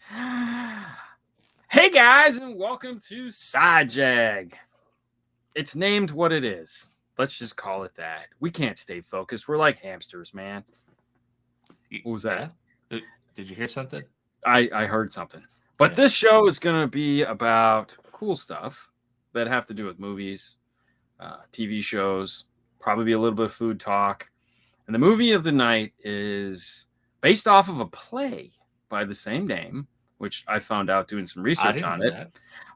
Hey guys, and welcome to Sidejag. It's named what it is. Let's just call it that. We can't stay focused. We're like hamsters, man. What was that? Did you hear something? I heard something. But Yeah. this show is going to be about cool stuff that have to do with movies, TV shows, probably a little bit of food talk. And the movie of the night is based off of a play by the same name, which I found out doing some I research didn't on know it. that.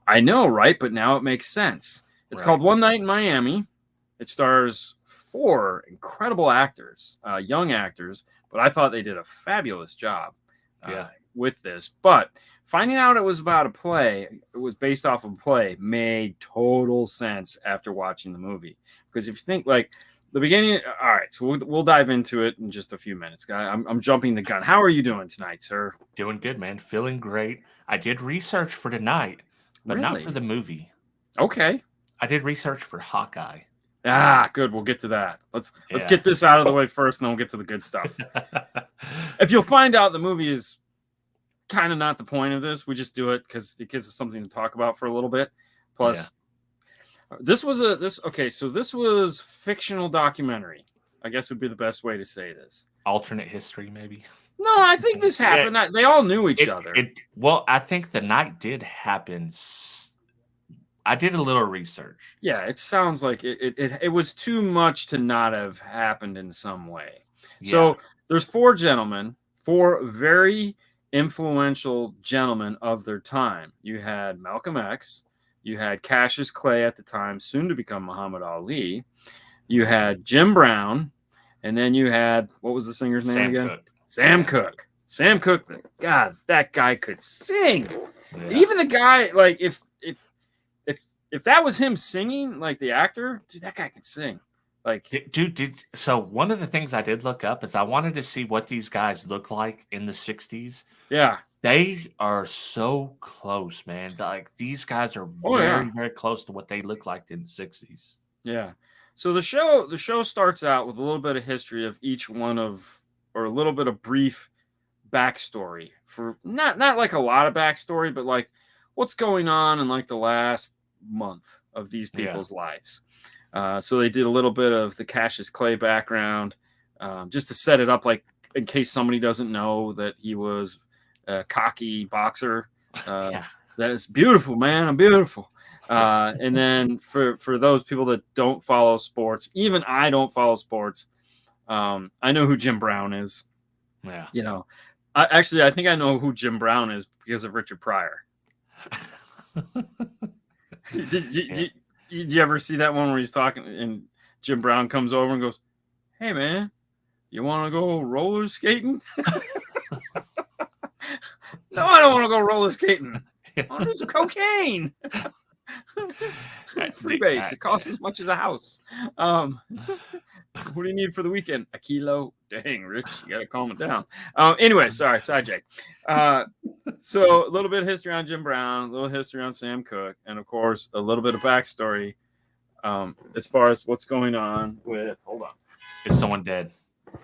I know, right? But now it makes sense. It's Right. called One Night in Miami. It stars 4 incredible actors, young actors, but I thought they did a fabulous job Yeah. with this. But finding out it was about a play, it was based off of a play, made total sense after watching the movie. Because if you think like the beginning, all right, so we'll dive into it in just a few minutes, guy. I'm jumping the gun. How are you doing tonight, sir? Doing good, man. Feeling great. I did research for tonight, but not for Really? the movie. Okay. I did research for Hawkeye. Ah, good. We'll get to that. Let's Yeah. get this out of the way first, and then we'll get to the good stuff. If you'll find out, the movie is kind of not the point of this. We just do it because it gives us something to talk about for a little bit. Plus, this was fictional documentary. I guess would be the best way to say this. Alternate history, maybe. No, I think this happened. They all knew each other. Well, I think the night did happen. I did a little research. Yeah, it sounds like it was too much to not have happened in some way. Yeah. So there's 4 gentlemen, 4 very influential gentlemen of their time. You had Malcolm X, you had Cassius Clay at the time, soon to become Muhammad Ali. You had Jim Brown, and then you had, what was the singer's name Sam again? Cooke. Sam Cooke. Sam Cooke. God, that guy could sing. Yeah. Even the guy, like if that was him singing, like the actor, dude, that guy could sing. Like, so one of the things I did look up is I wanted to see what these guys look like in the 60s. Yeah. They are so close, man. Like, these guys are very close to what they look like in the 60s. Yeah. So the show starts out with a little bit of history of each one of, or a little bit of brief backstory for not like a lot of backstory, but like what's going on in like the last month of these people's lives. So they did a little bit of the Cassius Clay background, just to set it up, like in case somebody doesn't know that he was a cocky boxer. That is beautiful, man. I'm beautiful. And then for those people that don't follow sports, even I don't follow sports. I know who Jim Brown is. Yeah. You know, I think I know who Jim Brown is because of Richard Pryor. Did you ever see that one where he's talking and Jim Brown comes over and goes, "Hey man, you want to go roller skating?" No, I don't want to go roller skating. I want to do some cocaine. Freebase. It costs as much as a house. What do you need for the weekend? A kilo. Dang, Rich, you gotta calm it down. Anyway, sorry, sidejack. So a little bit of history on Jim Brown, a little history on Sam Cooke, and of course a little bit of backstory as far as what's going on with. Hold on, is someone dead?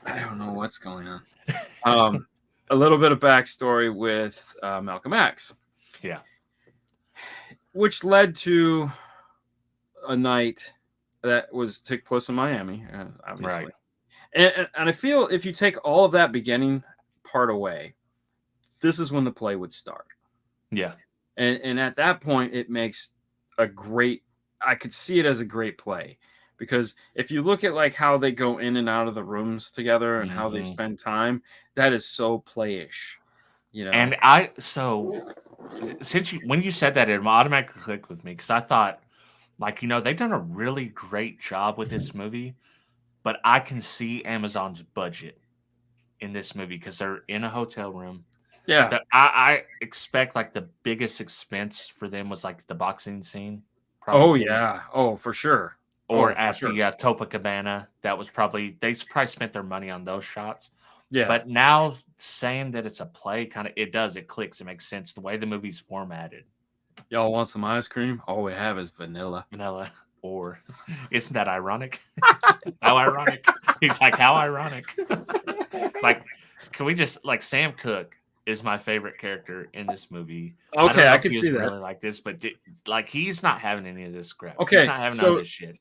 I don't know what's going on. A little bit of backstory with Malcolm X. Yeah. Which led to a night that took place in Miami, obviously. Right. And I feel if you take all of that beginning part away, this is when the play would start. Yeah. And at that point, it makes I could see it as a great play. Because if you look at like how they go in and out of the rooms together and how they spend time, that is so playish. You know? And when you said that, it automatically clicked with me because I thought, like, they've done a really great job with this movie, but I can see Amazon's budget in this movie because they're in a hotel room. Yeah. I expect like the biggest expense for them was like the boxing scene. Probably. Oh, yeah. Oh, for sure. Or at the Copacabana. They probably spent their money on those shots. Yeah. But now saying that it's a play, it clicks. It makes sense the way the movie's formatted. Y'all want some ice cream? All we have is vanilla. Or isn't that ironic? How ironic. He's like, how ironic. Like, can we just, like, Sam Cooke, is my favorite character in this movie. I Okay, don't know I if could he see was that. really like this, but like he's not having any of this crap. He's Okay, not having none of so this shit.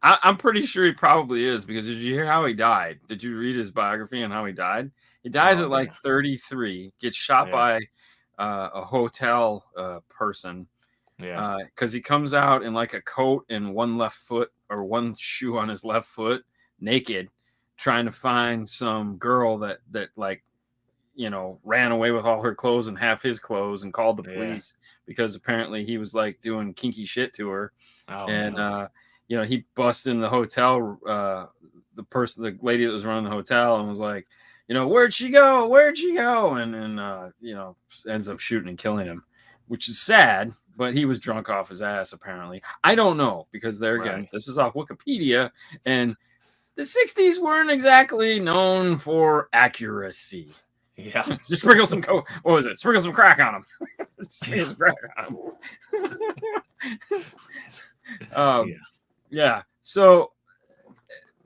I'm pretty sure he probably is, because did you hear how he died? Did you read his biography on how he died? He dies No at like idea. 33, gets shot Yeah, by a hotel person, yeah, because he comes out in like a coat and one left foot or one shoe on his left foot, naked, trying to find some girl that like, ran away with all her clothes and half his clothes, and called the yeah. police because apparently he was like doing kinky shit to her. Oh And no. he busted in the hotel, the lady that was running the hotel, and was like, where'd she go, and ends up shooting and killing him, which is sad, but he was drunk off his ass apparently. I don't know, because there again, Right. this is off Wikipedia, and the 60s weren't exactly known for accuracy. Yeah. Just sprinkle some what was it, sprinkle some crack on him. Yeah. Sprinkle some crack on him. Yeah. Yeah. So,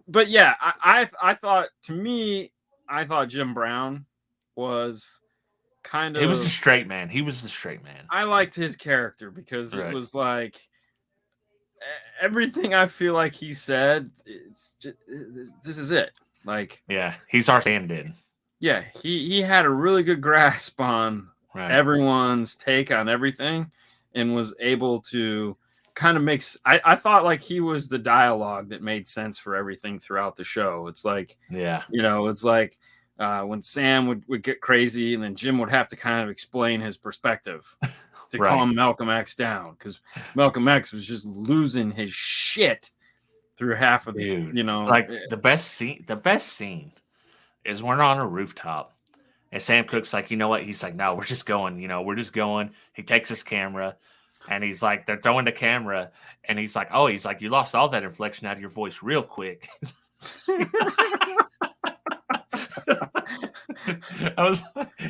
but yeah, I thought, to me, I thought Jim Brown was kind He was the of, straight man. He was the straight man. I liked his character because it Right. was like everything I feel like he said, it's just, this is it. Like, Yeah. He's our stand-in. yeah, he had a really good grasp on Right. everyone's take on everything, and was able to kind of make. I thought like he was the dialogue that made sense for everything throughout the show. It's like, Yeah. it's like when Sam would get crazy, and then Jim would have to kind of explain his perspective to Right. calm Malcolm X down, because Malcolm X was just losing his shit through half of the, Dude. Like the best scene is when we're on a rooftop and Sam Cooke's like, you know what? He's like, no, we're just going, we're just going. He takes his camera and he's like, they're throwing the camera and he's like, you lost all that inflection out of your voice real quick.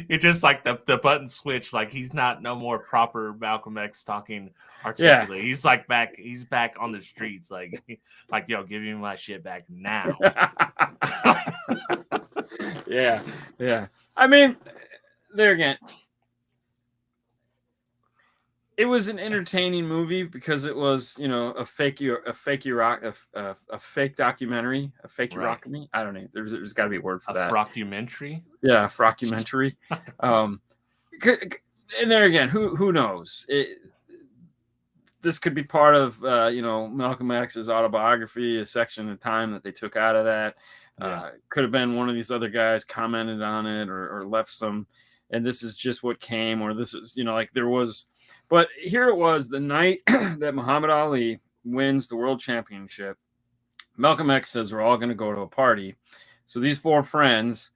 It's just like the button switch, like he's not no more proper Malcolm X talking articulately. Yeah. He's like he's back on the streets, like yo, give me my shit back now. Yeah. I mean, there again, it was an entertaining movie because it was, a fake documentary, a fake Right. rockamy. I don't know. There's got to be a word for that. Frockumentary. Yeah, frockumentary. And there again, who knows? This could be part of Malcolm X's autobiography, a section of time that they took out of that. Yeah. Could have been one of these other guys commented on it, or left some, and this is just what came, or this is, like there was. But here it was, the night that Muhammad Ali wins the world championship. Malcolm X says we're all going to go to a party. So these four friends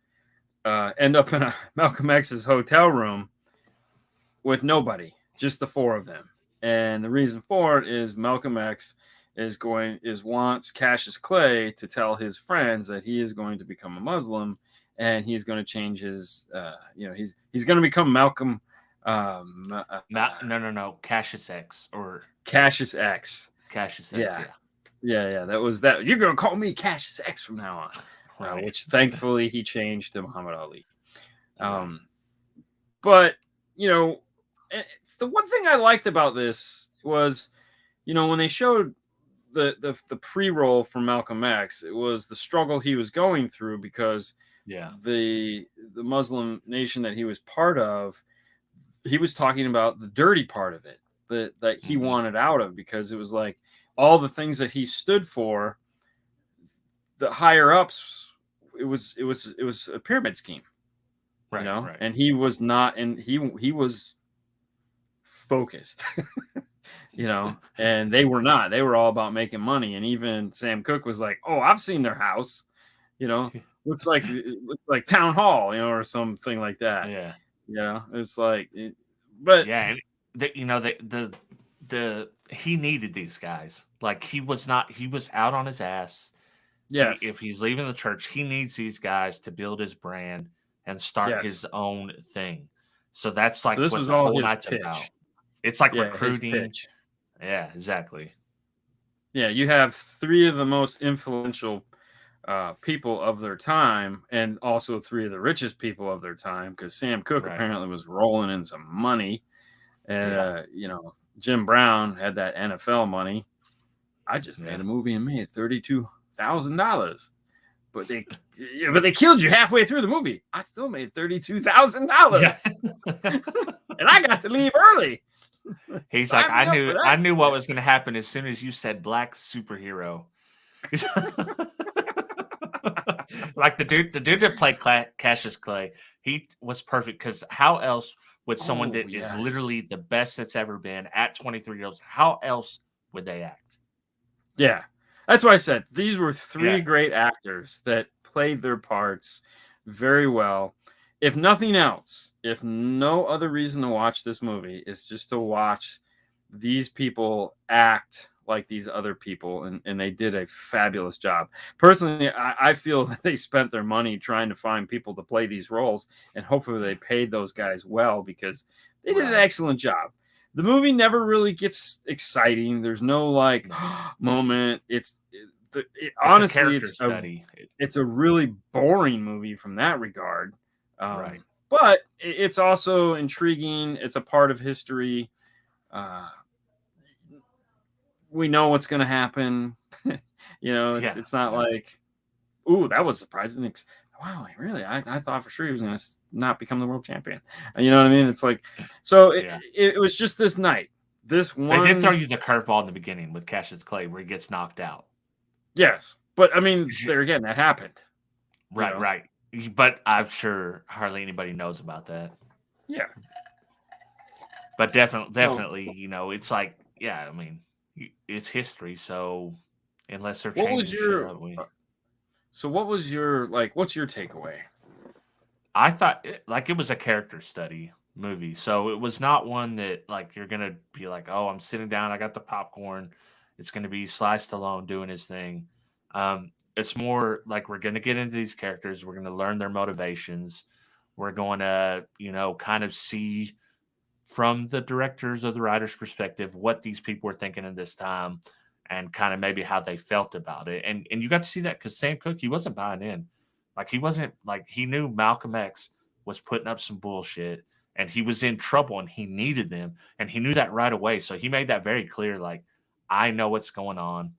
end up in a Malcolm X's hotel room with nobody, just the four of them. And the reason for it is Malcolm X wants Cassius Clay to tell his friends that he is going to become a Muslim, and he's going to change his he's going to become Malcolm. No. Cassius X or Cassius X. Cassius X. Yeah. That was that. You're gonna call me Cassius X from now on, Right. which thankfully he changed to Muhammad Ali. But the one thing I liked about this was, when they showed the pre-roll for Malcolm X, it was the struggle he was going through because the Muslim nation that he was part of. He was talking about the dirty part of it that he wanted out of, because it was like all the things that he stood for, the higher ups, it was a pyramid scheme, right, right. and he was not, and he was focused, and they were not. They were all about making money. And even Sam Cooke was like, "Oh, I've seen their house, looks like town hall, or something like that." Yeah. It's like, but yeah, and the he needed these guys. Like he was out on his ass. Yes. If he's leaving the church, he needs these guys to build his brand and start his own thing. So that's like this what was the all whole his night's pitch. about. It's like recruiting. Yeah, exactly. Yeah, you have three of the most influential people of their time, and also three of the richest people of their time, because Sam Cooke Right. apparently was rolling in some money, and Yeah. Jim Brown had that NFL money. I just Yeah. made a movie and made $32,000, but they killed you halfway through the movie. I still made $32,000, and I got to leave early. He's like, Sign me up for that. I knew what was going to happen as soon as you said black superhero. Like the dude that played Cassius Clay, he was perfect, because how else would someone that is literally the best that's ever been at 23 years, how else would they act? Yeah, that's why I said these were three great actors that played their parts very well. If nothing else, if no other reason to watch this movie is just to watch these people act like these other people, and they did a fabulous job. Personally, I feel that they spent their money trying to find people to play these roles, and hopefully they paid those guys well, because they did an excellent job. The movie never really gets exciting. There's no like moment. Honestly, it's a really boring movie from that regard. Right. But it's also intriguing. It's a part of history. We know what's going to happen. It's not like, ooh, that was surprising. Wow, really? I thought for sure he was going to not become the world champion. You know what I mean? It's like, so it was just this night. This one. They did throw you the curveball in the beginning with Cassius Clay, where he gets knocked out. Yes, but I mean, there again, that happened. Right, right. But I'm sure hardly anybody knows about that. Yeah. But definitely, it's like, I mean, it's history, so unless they're changing So what was your what's your takeaway? I thought it was a character study movie, so it was not one that you're gonna be like, oh, I'm sitting down, I got the popcorn, it's gonna be Sly Stallone doing his thing. It's more like we're gonna get into these characters, we're gonna learn their motivations, we're going to kind of see from the director's or the writer's perspective what these people were thinking in this time, and kind of maybe how they felt about it. And you got to see that because Sam Cooke, he wasn't buying in. He wasn't he knew Malcolm X was putting up some bullshit and he was in trouble and he needed them. And he knew that right away. So he made that very clear. I know what's going on.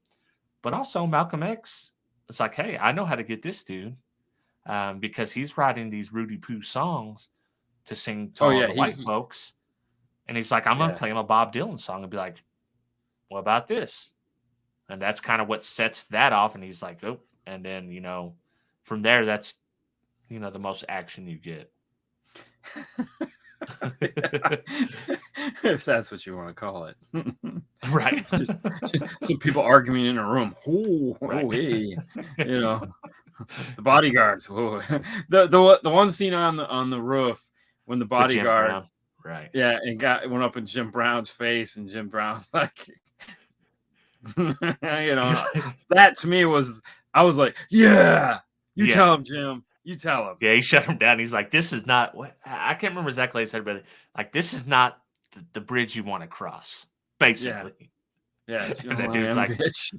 But also Malcolm X, it's like, hey, I know how to get this dude, because he's writing these Rudy Poo songs to sing to all the white folks. And he's like, I'm going to play him a Bob Dylan song and be like, what about this? And that's kind of what sets that off. And he's like, oh, and then, from there, that's, the most action you get. If that's what you want to call it. Right. just some people arguing in a room. Oh, hey, the bodyguards. Oh. The one scene on the roof when the bodyguard, right? Yeah, and went up in Jim Brown's face, and Jim Brown's like, that to me was, I was like, yeah, tell him, Jim. You tell him. Yeah, he shut him down. He's like, this is not what I can't remember exactly what he said, but this is not the bridge you want to cross, basically. Yeah. And that dude's like, bitch.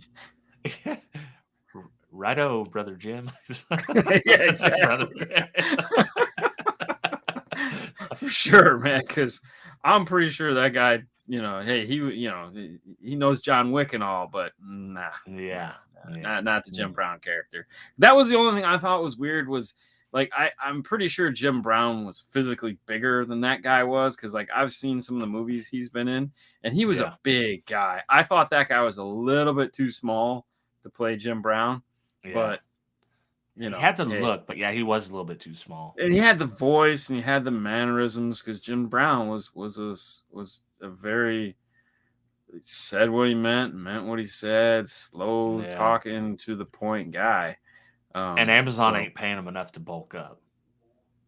Righto, brother Jim. Yeah, exactly. For sure, man, because I'm pretty sure that guy, hey, he knows John Wick and all, but nah. Yeah. Not the Jim Brown character. That was the only thing I thought was weird, was I'm pretty sure Jim Brown was physically bigger than that guy was, because I've seen some of the movies he's been in, and he was a big guy. I thought that guy was a little bit too small to play Jim Brown, but he had the look, but he was a little bit too small. And he had the voice and he had the mannerisms, because Jim Brown was a very, said what he meant what he said, slow talking to the point guy. And Amazon ain't paying him enough to bulk up.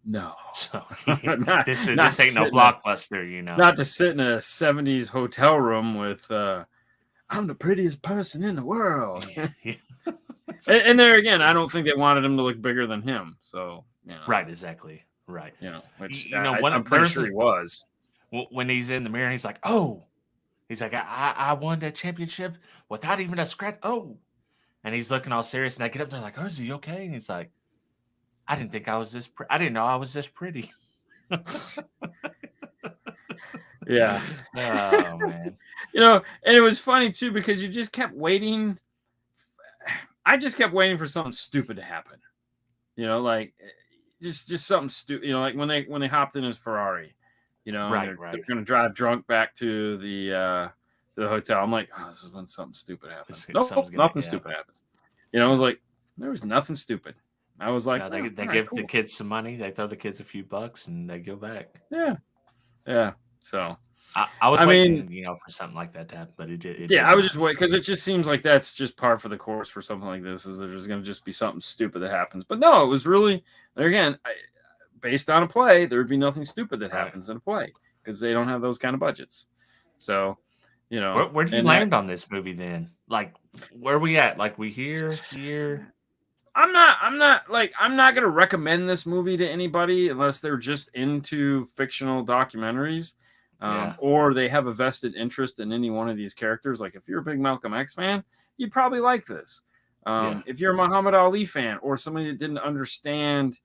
No. So this ain't no blockbuster, Not to sit in a 70s hotel room with I'm the prettiest person in the world. And there again, I don't think they wanted him to look bigger than him. So right, exactly. Right. Which I'm pretty sure he was. When he's in the mirror, he's like, oh. He's like, I won that championship without even a scratch. Oh, and he's looking all serious. And I get up there like, "Oh, is he okay?" And he's like, "I didn't think I was this. I didn't know I was this pretty." Yeah. Oh man. And it was funny too because you just kept waiting. I just kept waiting for something stupid to happen. Like just something stupid. Like when they hopped in his Ferrari, and Right, they're right. gonna drive drunk back to the hotel. I'm like, oh, this is when something stupid happens. Something's Nope, gonna, nothing yeah. stupid happens. I was like, there was nothing stupid. I was like, No, oh, they all right, give the cool. kids some money. They throw the kids a few bucks, and they go back. Yeah, yeah. So I was I mean, waiting, for something like that to happen, but it yeah, did I was not. just waiting because it just seems like that's just par for the course for something like this. Is there's going to just be something stupid that happens? But no, it was really there again based on a play. There would be nothing stupid that Right. happens in a play because they don't have those kind of budgets. So, Where'd you and that land on this movie then? Like, where are we at? Like, we here? I'm not going to recommend this movie to anybody unless they're just into fictional documentaries. Yeah. Or they have a vested interest in any one of these characters. Like if you're a big Malcolm X fan, you'd probably like this. Yeah. If you're a Muhammad Ali fan or somebody that didn't understand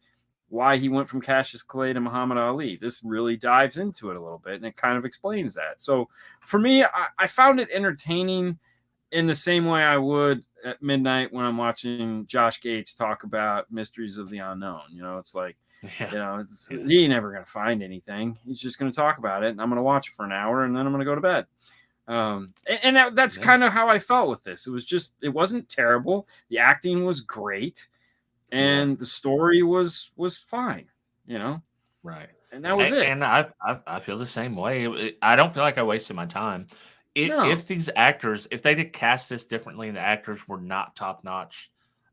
why he went from Cassius Clay to Muhammad Ali, this really dives into it a little bit and it kind of explains that. So for me, I found it entertaining in the same way I would at midnight when I'm watching Josh Gates talk about Mysteries of the Unknown. It's like, Yeah. he ain't never going to find anything. He's just going to talk about it, and I'm going to watch it for an hour, and then I'm going to go to bed. And that's Yeah. kind of how I felt with this. It wasn't terrible. The acting was great, and the story was fine. Right. And that was it. And I feel the same way. I don't feel like I wasted my time. No, If these actors, if they did cast this differently and the actors were not top notch,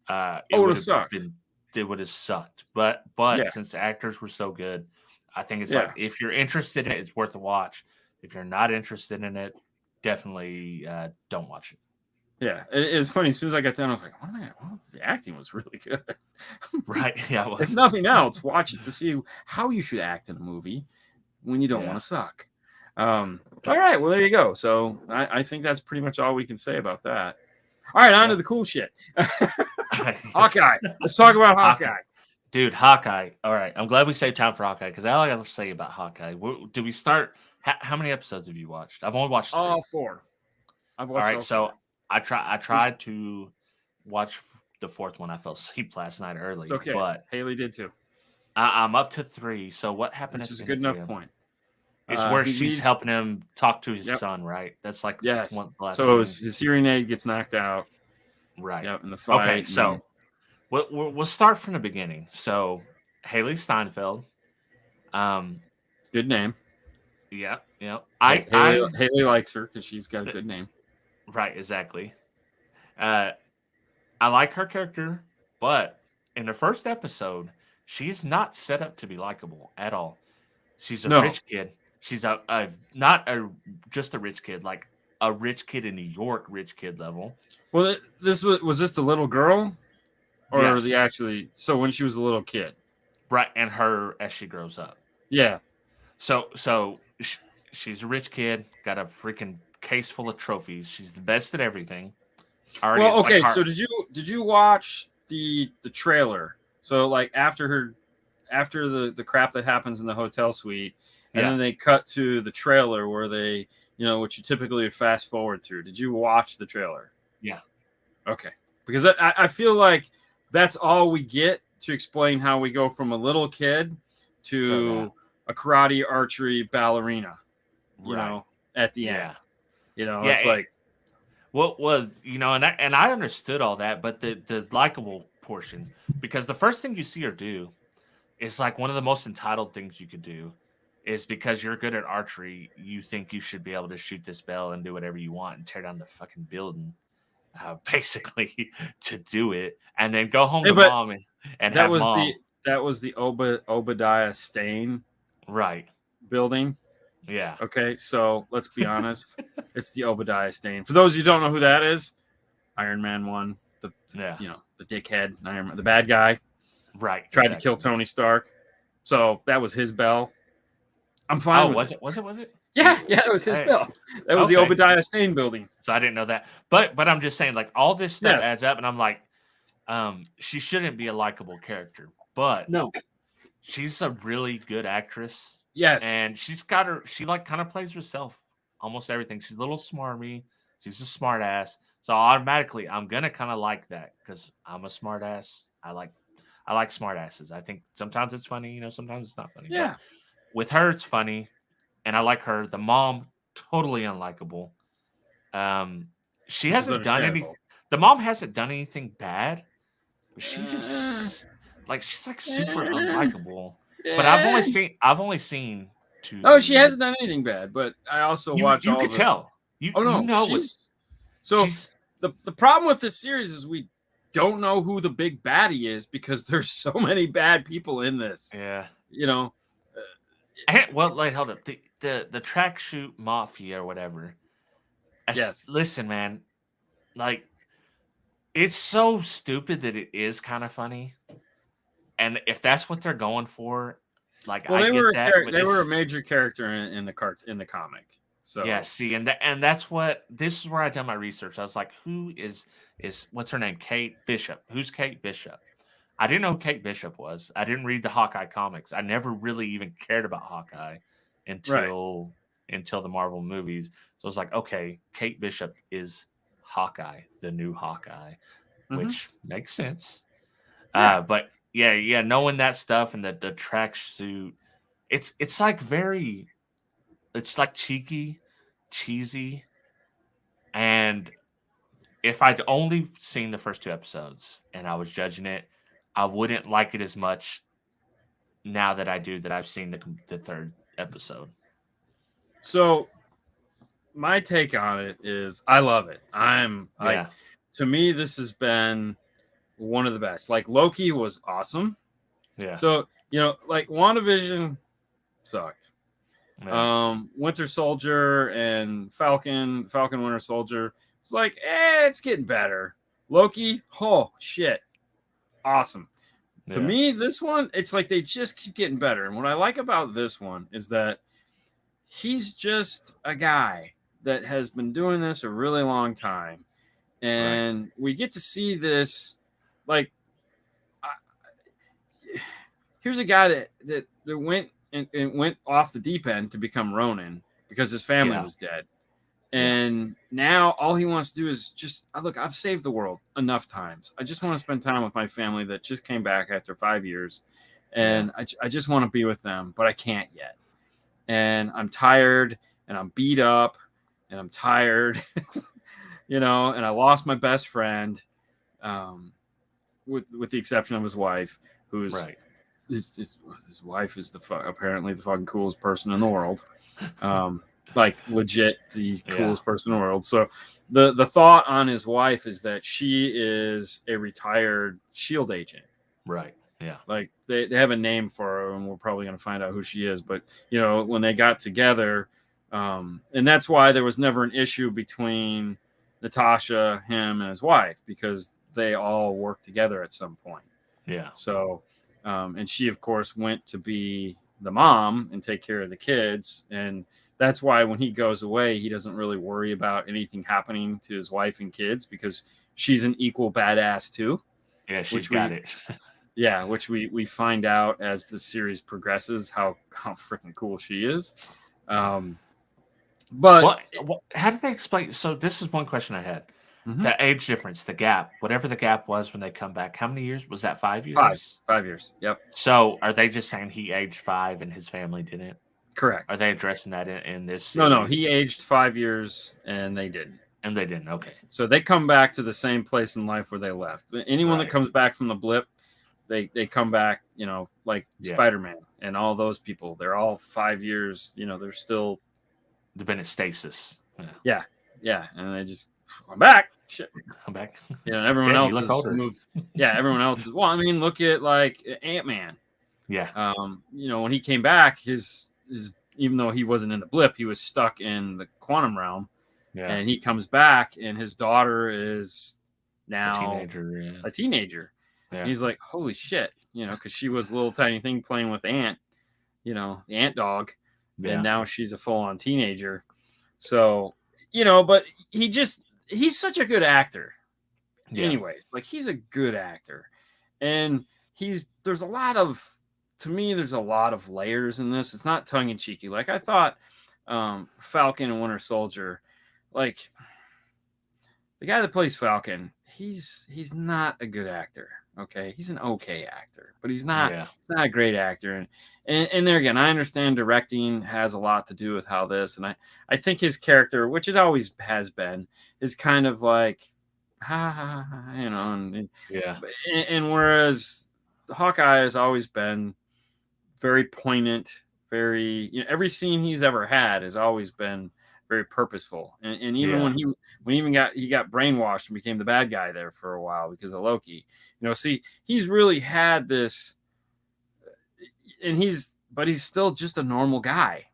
it would would have have sucked. been it would have sucked. But Yeah, since the actors were so good, I think it's like yeah. if you're interested in it, it's worth a watch. If you're not interested in it, definitely don't watch it. Yeah, it's funny. As soon as I got done, I was like, "What am I? Well, the acting was really good." Right? Yeah, it If was. nothing else, watch it to see how you should act in a movie when you don't want Yeah. to suck. All right, well there you go. So I think that's pretty much all we can say about that. All right, on to Yeah. the cool shit. Yes. Hawkeye. Let's talk about Hawkeye. Hawkeye. Dude, Hawkeye. All right. I'm glad we saved time for Hawkeye because all I got to say about Hawkeye. Do we start? How many episodes have you watched? I've only watched 3. All 4. I've All watched right. all 4. So I tried to watch the 4th one. I fell asleep last night early, It's okay. but Haley did too, I'm up to 3. So what happened which at is the a end good of 3 enough of them? point. It's where He she's leaves. helping him talk to his Yep. son, right? That's like Yes. the last So scene. his hearing aid gets knocked out. Right. Yep, in the fight. Okay. So we'll start from the beginning. So Haley Steinfeld. Good name. Yeah. Haley likes her because she's got a good name. Right, exactly. I like her character, but in the first episode, she's not set up to be likable at all. She's a rich kid. She's not just a rich kid, like a rich kid in New York, rich kid level. Well, this was this the little girl, or Yes. the actually? So when she was a little kid, right? And her as she grows up. Yeah. So she's a rich kid, got a freaking case full of trophies. She's the best at everything. Well, okay. So did you watch the trailer? So like after the crap that happens in the hotel suite, and then they cut to the trailer where they, what you typically would fast forward through. Did you watch the trailer? Yeah. Okay. Because I feel like that's all we get to explain how we go from a little kid to a karate archery ballerina, at the end. It's like, well, and I understood all that, but the likable portion, because the first thing you see her do is like one of the most entitled things you could do, is because you're good at archery, you think you should be able to shoot this bell and do whatever you want and tear down the fucking building, basically to do it, and then go home to mom and that have was mom. That was the Obadiah Stane building. Yeah. Okay, so let's be honest. It's the Obadiah Stane. For those who don't know who that is, Iron Man 1, the dickhead, Iron Man, the bad guy. Right. Tried to kill Tony Stark. So that was his bell. I'm fine Oh, with was it. it? Was it? Was it? Yeah, it was his Hey, bill. That was the okay. Obadiah Stane building. So I didn't know that. But I'm just saying, like, all this stuff Yes. adds up, and I'm like, she shouldn't be a likable character, but No. she's a really good actress, Yes. and she like kind of plays herself almost everything. She's a little smarmy. She's a smart ass. So automatically I'm gonna kind of like that because I'm a smart ass. I like smart asses. I think sometimes it's funny, sometimes it's not funny. But Yeah. with her, it's funny, and I like her. The mom, totally unlikable. Um, she Which is hasn't done any. understandable. The mom hasn't done anything bad, but she Uh, just like she's like super eh, unlikable. But eh. I've only seen Oh, she two. hasn't done anything bad, but I also You watch you all could of it. tell. You Oh you no, know what so she's. the problem with this series is we don't know who the big baddie is because there's so many bad people in this. Yeah. You know. Well, like hold up. The tracksuit mafia or whatever. Yes. Listen, man. Like it's so stupid that it is kind of funny. And if that's what they're going for, like Well, I get that, but they were a this. major character in the comic. Yeah, So see, and that's what this is where I done my research. I was like, who is what's her name? Kate Bishop. Who's Kate Bishop? I didn't know who Kate Bishop was. I didn't read the Hawkeye comics. I never really even cared about Hawkeye right. until the Marvel movies. So I was like, okay, Kate Bishop is Hawkeye, the new Hawkeye, Mm-hmm. which makes sense. Yeah. But yeah, knowing that stuff and the tracksuit, it's like very, it's like cheesy, and if I'd only seen the first two episodes and I was judging it, I wouldn't like it as much now that I do that I've seen the third episode. So my take on it is I love it. I'm like, Yeah, to me, this has been one of the best. Like Loki was awesome. yeah, So, like WandaVision sucked. yeah, Winter Soldier and Falcon Winter Soldier, it's like, it's getting better. Loki, oh shit, awesome. To yeah. me, this one, it's like they just keep getting better. And what I like about this one is that he's just a guy that has been doing this a really long time. Right. And we get to see this, like, here's a guy that went and went off the deep end to become Ronin because his family Yeah, was dead. yeah, And now all he wants to do is just look, I've saved the world enough times. I just want to spend time with my family that just came back after 5 years. yeah. And I just want to be with them, but I can't yet. And I'm tired and I'm beat up and I'm tired, and I lost my best friend, with the exception of his wife, who's Right. his wife is apparently the fucking coolest person in the world. Like legit the Yeah. coolest person in the world. So the thought on his wife is that she is a retired shield agent. Right. Yeah. Like they have a name for her, and we're probably going to find out who she is. But when they got together, and that's why there was never an issue between Natasha, him, and his wife, because they all worked together at some point. Yeah. So, and she, of course, went to be the mom and take care of the kids. And that's why when he goes away, he doesn't really worry about anything happening to his wife and kids because she's an equal badass too. Yeah. She's Which got we, it. yeah, which we find out as the series progresses how freaking cool she is. But How did they explain? So this is one question I had. mhm, The age difference, the gap, whatever the gap was when they come back. How many years was that? 5 5 years. 5 years. Yep, So are they just saying he aged 5 and his family didn't? Are correct. they addressing that in this No, he series? aged 5 years and they didn't. And they didn't. Okay. So they come back to the same place in life where they left. Anyone that Right. comes back from the blip, they come back, like Yeah. Spider-Man and all those people. They're all 5 years. They're still, They've been in stasis. yeah, and they just, I'm back. Shit. Come back. Everyone Damn, you else look has older. moved. Yeah, everyone else is. Well, I mean, look at like Ant-Man. Yeah. When he came back, his even though he wasn't in the blip, he was stuck in the quantum realm, Yeah. and he comes back, and his daughter is A now teenager. Yeah. a teenager. Yeah. He's like, holy shit, because she was a little tiny thing playing with the ant dog, and Yeah. now she's a full-on teenager. So, but he's such a good actor. Yeah. Anyways, like he's a good actor, and there's a lot of to me there's a lot of layers in this. It's not tongue in cheeky. Like I thought, Falcon and Winter Soldier, like the guy that plays Falcon, he's not a good actor. Okay, he's an okay actor, but Yeah. he's not a great actor. And there again, I understand directing has a lot to do with how this, and I think his character, which it always has been, is kind of like ha ha ha, Yeah. and whereas Hawkeye has always been very poignant, very every scene he's ever had has always been very purposeful. And even Yeah. when he got brainwashed and became the bad guy there for a while because of Loki. See, he's really had this, and he's still just a normal guy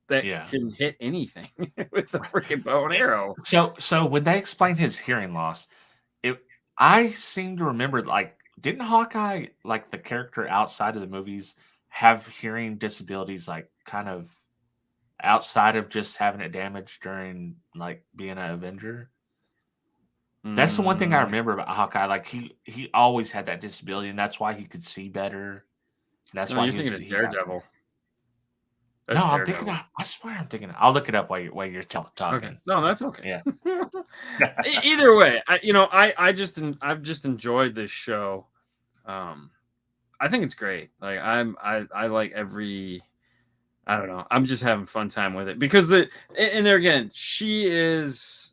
that Yeah. can hit anything with the freaking bow and arrow. So when they explained his hearing loss, I seem to remember, like, didn't Hawkeye, like the character outside of the movies, have hearing disabilities, like kind of outside of just having it damaged during like being an Avenger? That's the one thing I Mm, remember about Hawkeye. Like he always had that disability, and that's why he could see better. That's no, why you're thinking of he got. Daredevil. No, That's I'm thinking. Daredevil. I swear, I'm thinking. I'll look it up while you're Okay. talking. No, that's okay. Yeah. Either way, I've just enjoyed this show. Um, I think it's great. Like I like every. I don't know. I'm just having fun time with it because and there again, she is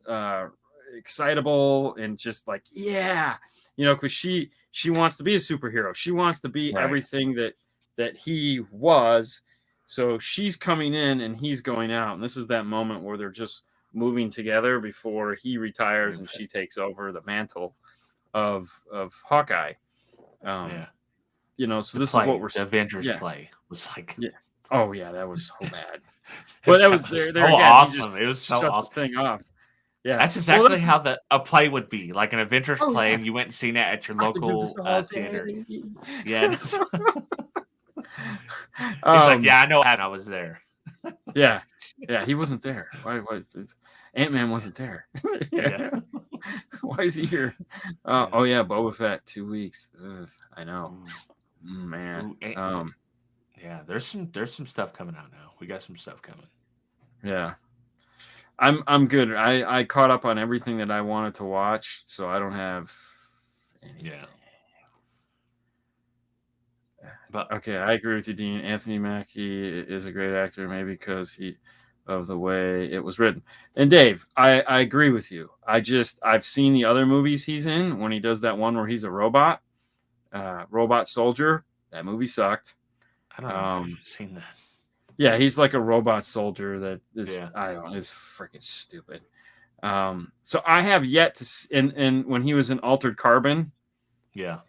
excitable and just like because she wants to be a superhero. She wants to be Right. everything that he was. So she's coming in and he's going out, and this is that moment where they're just moving together before he retires and she takes over the mantle of Hawkeye. Um, Yeah. so The this is what play, we're the Avengers yeah play was like. yeah. Oh yeah, that was so bad. Well, that was That was there. so There again, he just awesome. It was so shut the awesome. thing off. Yeah. That's Well, exactly that's how a play would be, like an Avengers oh play, yeah. and you went and seen it at your I have to do this local all theater. day. Yeah. He's like, yeah, I know, and I was there. Yeah. Yeah. He wasn't there. Why was Ant-Man wasn't there? Yeah. Yeah. Why is he here? Yeah. Oh yeah, Boba Fett, 2 weeks. Ugh, I know, Ooh. man. Ooh, yeah, there's some stuff coming out now. We got some stuff coming. Yeah. I'm good. I caught up on everything that I wanted to watch, so I don't have anything. Yeah. But Okay, I agree with you, Dean. Anthony Mackie is a great actor, maybe because of the way it was written. And Dave, I agree with you. I've seen the other movies he's in when he does that one where he's a robot soldier. That movie sucked. I don't know if I've seen that. Yeah, he's like a robot soldier that is Yeah. I don't know, is freaking stupid. So I have yet to and when he was in Altered Carbon, Yeah.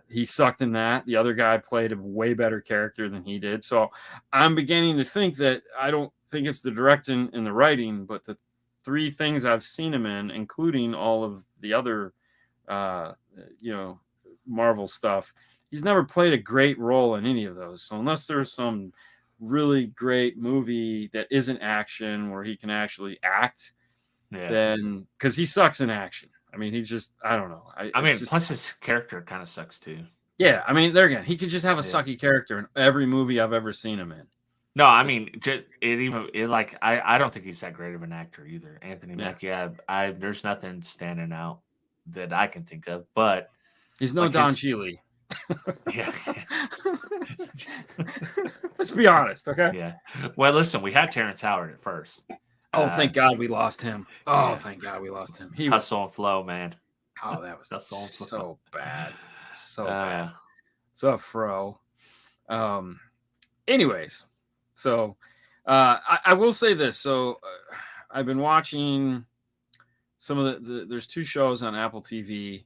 he sucked in that. The other guy played a way better character than he did. So I'm beginning to think that I don't think it's the directing and the writing, but the three things I've seen him in, including all of the other, uh, Marvel stuff, he's never played a great role in any of those. So unless there's some really great movie that isn't action where he can actually act, Yeah. then because he sucks in action. I mean, he's just I don't know. I mean, plus his character kind of sucks too. Yeah, I mean, there again, he could just have a sucky character in every movie I've ever seen him in. No, I mean, I don't think he's that great of an actor either. Anthony Mackie, there's nothing standing out that I can think of, but he's no like Don Cheadle. Yeah. Let's be honest, okay? Yeah. Well, listen, we had Terrence Howard at first. Oh, thank God we lost him. Oh, thank God we lost him. He Hustle and Flow, man. Oh, that was Hustle and Flow. so bad. So bad. So fro. Anyways, so I will say this. So I've been watching some of there's two shows on Apple TV.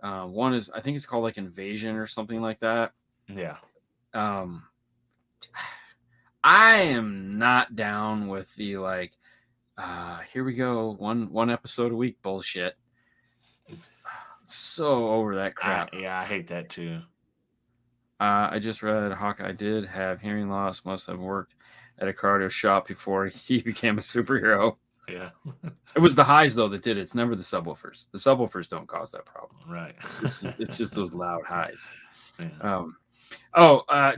One is I think it's called like Invasion or something like that. Yeah. I am not down with the like here we go one episode a week bullshit. So over that crap. I hate that too. I just read Hawkeye did have hearing loss, must have worked at a cardio shop before he became a superhero. Yeah. It was the highs, though, that did it. It's never the subwoofers. The subwoofers don't cause that problem. Right. It's just those loud highs. Yeah.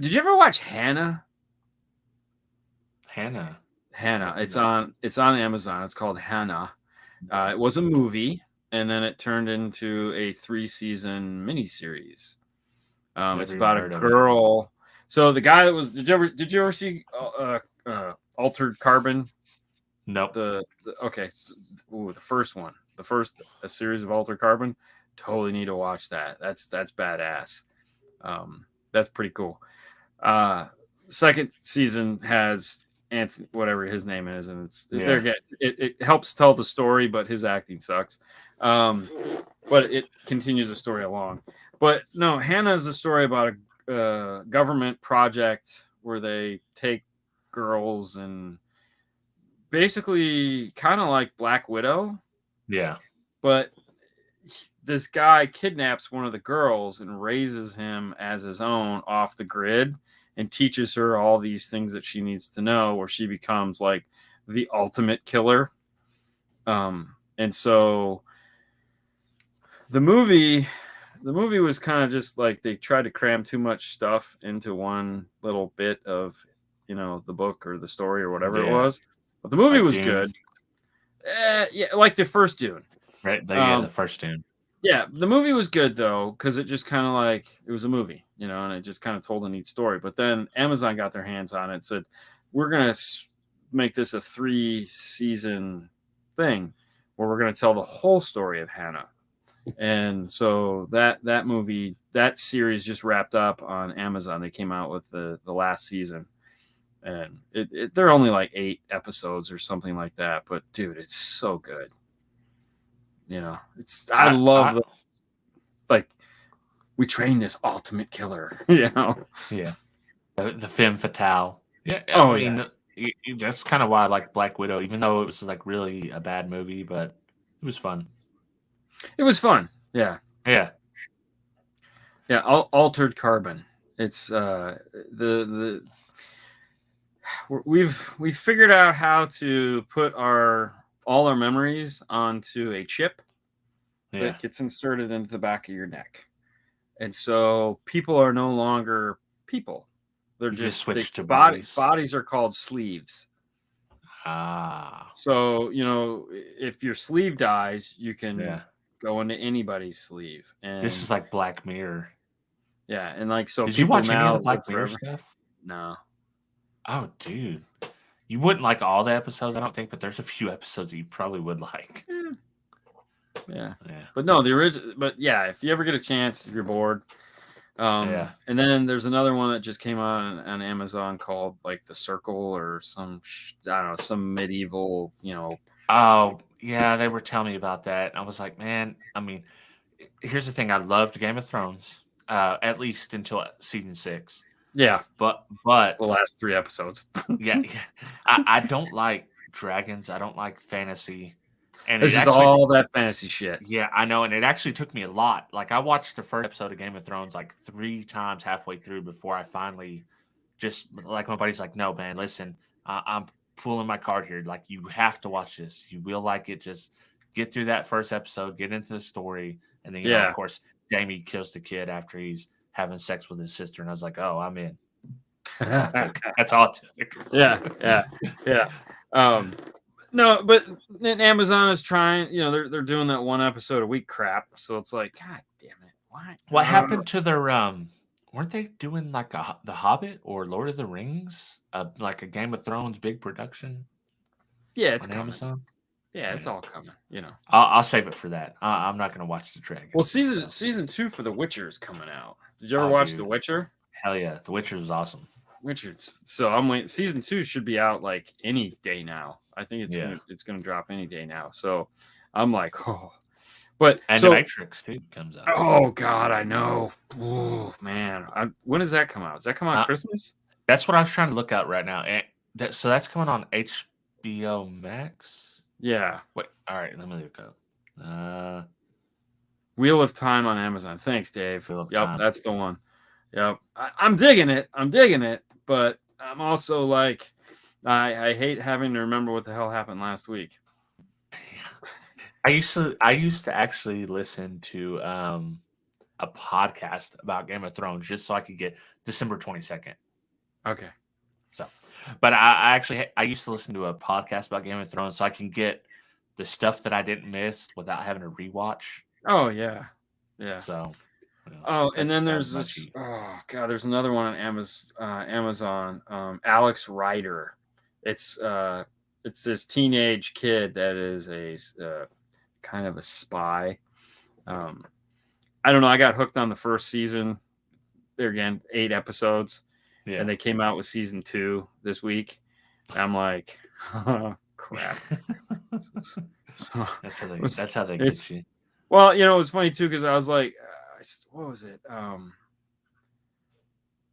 Did you ever watch Hannah? Hannah. Hannah. It's on Amazon. It's called Hannah. It was a movie, and then it turned into a 3-season miniseries. It's about a girl. So the guy that was did you ever see Altered Carbon? Nope. Okay. The first one. A series of Altered Carbon. Totally need to watch that. That's badass. That's pretty cool. Second season has Anthony, whatever his name is, and it helps tell the story, but his acting sucks. But it continues the story along. But no, Hannah is a story about a government project where they take girls and basically kind of like Black Widow. Yeah. But this guy kidnaps one of the girls and raises him as his own off the grid and teaches her all these things that she needs to know, where she becomes like the ultimate killer. And so the movie was kind of just like they tried to cram too much stuff into one little bit of, the book or the story or whatever it was. But the movie was good. Yeah, like the first Dune. Right. The first Dune. Yeah, the movie was good though, because it just kind of like it was a movie, and it just kind of told a neat story. But then Amazon got their hands on it and said, "We're gonna make this a 3-season thing, where we're gonna tell the whole story of Hannah." And so that series just wrapped up on Amazon. They came out with the last season, and they're only like 8 episodes or something like that. But dude, it's so good. I love like we train this ultimate killer. Yeah, the femme fatale. Yeah, I mean, that's kind of why I like Black Widow, even though it was like really a bad movie, but it was fun. It was fun. Yeah. Altered Carbon. It's we've figured out how to put all our memories onto a chip that gets inserted into the back of your neck. And so people are no longer people. They're just switched to bodies. Bodies are called sleeves. So, if your sleeve dies, you can go into anybody's sleeve. And this is like Black Mirror. Yeah, and like so. Did you watch any of the Black Mirror stuff? No. Oh, dude. You wouldn't like all the episodes, I don't think, but there's a few episodes that you probably would like. Yeah. But no, the original. But yeah, if you ever get a chance, if you're bored. And then there's another one that just came out on Amazon called like The Circle or some, I don't know, some medieval, Oh, yeah, they were telling me about that. I was like, man, I mean, here's the thing. I loved Game of Thrones, at least until season 6. Yeah. But the last 3 episodes. yeah. I don't like dragons. I don't like fantasy. And this is all that fantasy shit. Yeah, I know. And it actually took me a lot. Like, I watched the first episode of Game of Thrones like 3 times halfway through before I finally just, like, my buddy's like, no, man, listen, I'm pulling my card here. Like, you have to watch this. You will like it. Just get through that first episode, get into the story. And then, of course, Jamie kills the kid after he's having sex with his sister. And I was like, oh, I'm in. That's all it took. Yeah. No, but then Amazon is trying, they're doing that 1 episode a week crap. So it's like, God damn it. Why? What happened to their, weren't they doing like The Hobbit or Lord of the Rings? Like a Game of Thrones big production? Yeah, it's coming. Amazon? Yeah, it's all coming, I'll save it for that. I'm not going to watch the Dragon. Well, season 2 for The Witcher is coming out. Did you ever watch The Witcher? Hell yeah. The Witcher is awesome. So I'm waiting. Season 2 should be out like any day now. I think it's gonna drop any day now. So I'm like, oh, but The Matrix too comes out. Oh God, I know. Oh man, when does that come out? Does that come out Christmas? That's what I was trying to look at right now. And so that's coming on HBO Max. Yeah. Wait. All right. Let me look up. Wheel of Time on Amazon. Thanks, Dave. Yep, that's the one. Yep. I'm digging it. I'm digging it, but I'm also like, I hate having to remember what the hell happened last week. I used to actually listen to a podcast about Game of Thrones just so I could get December 22nd. Okay. So, but I actually I used to listen to a podcast about Game of Thrones so I can get the stuff that I didn't miss without having to rewatch. Oh yeah, yeah. So, Oh, and then that there's was my this. cheat. Oh god, there's another one on Amazon. Alex Rider. It's it's this teenage kid that is a kind of a spy. I don't know. I got hooked on the first season. There again, 8 episodes, Yeah, and they came out with season 2 this week. And I'm like, oh, crap. So that's how they it's get you. well, it was funny too because I was like, what was it?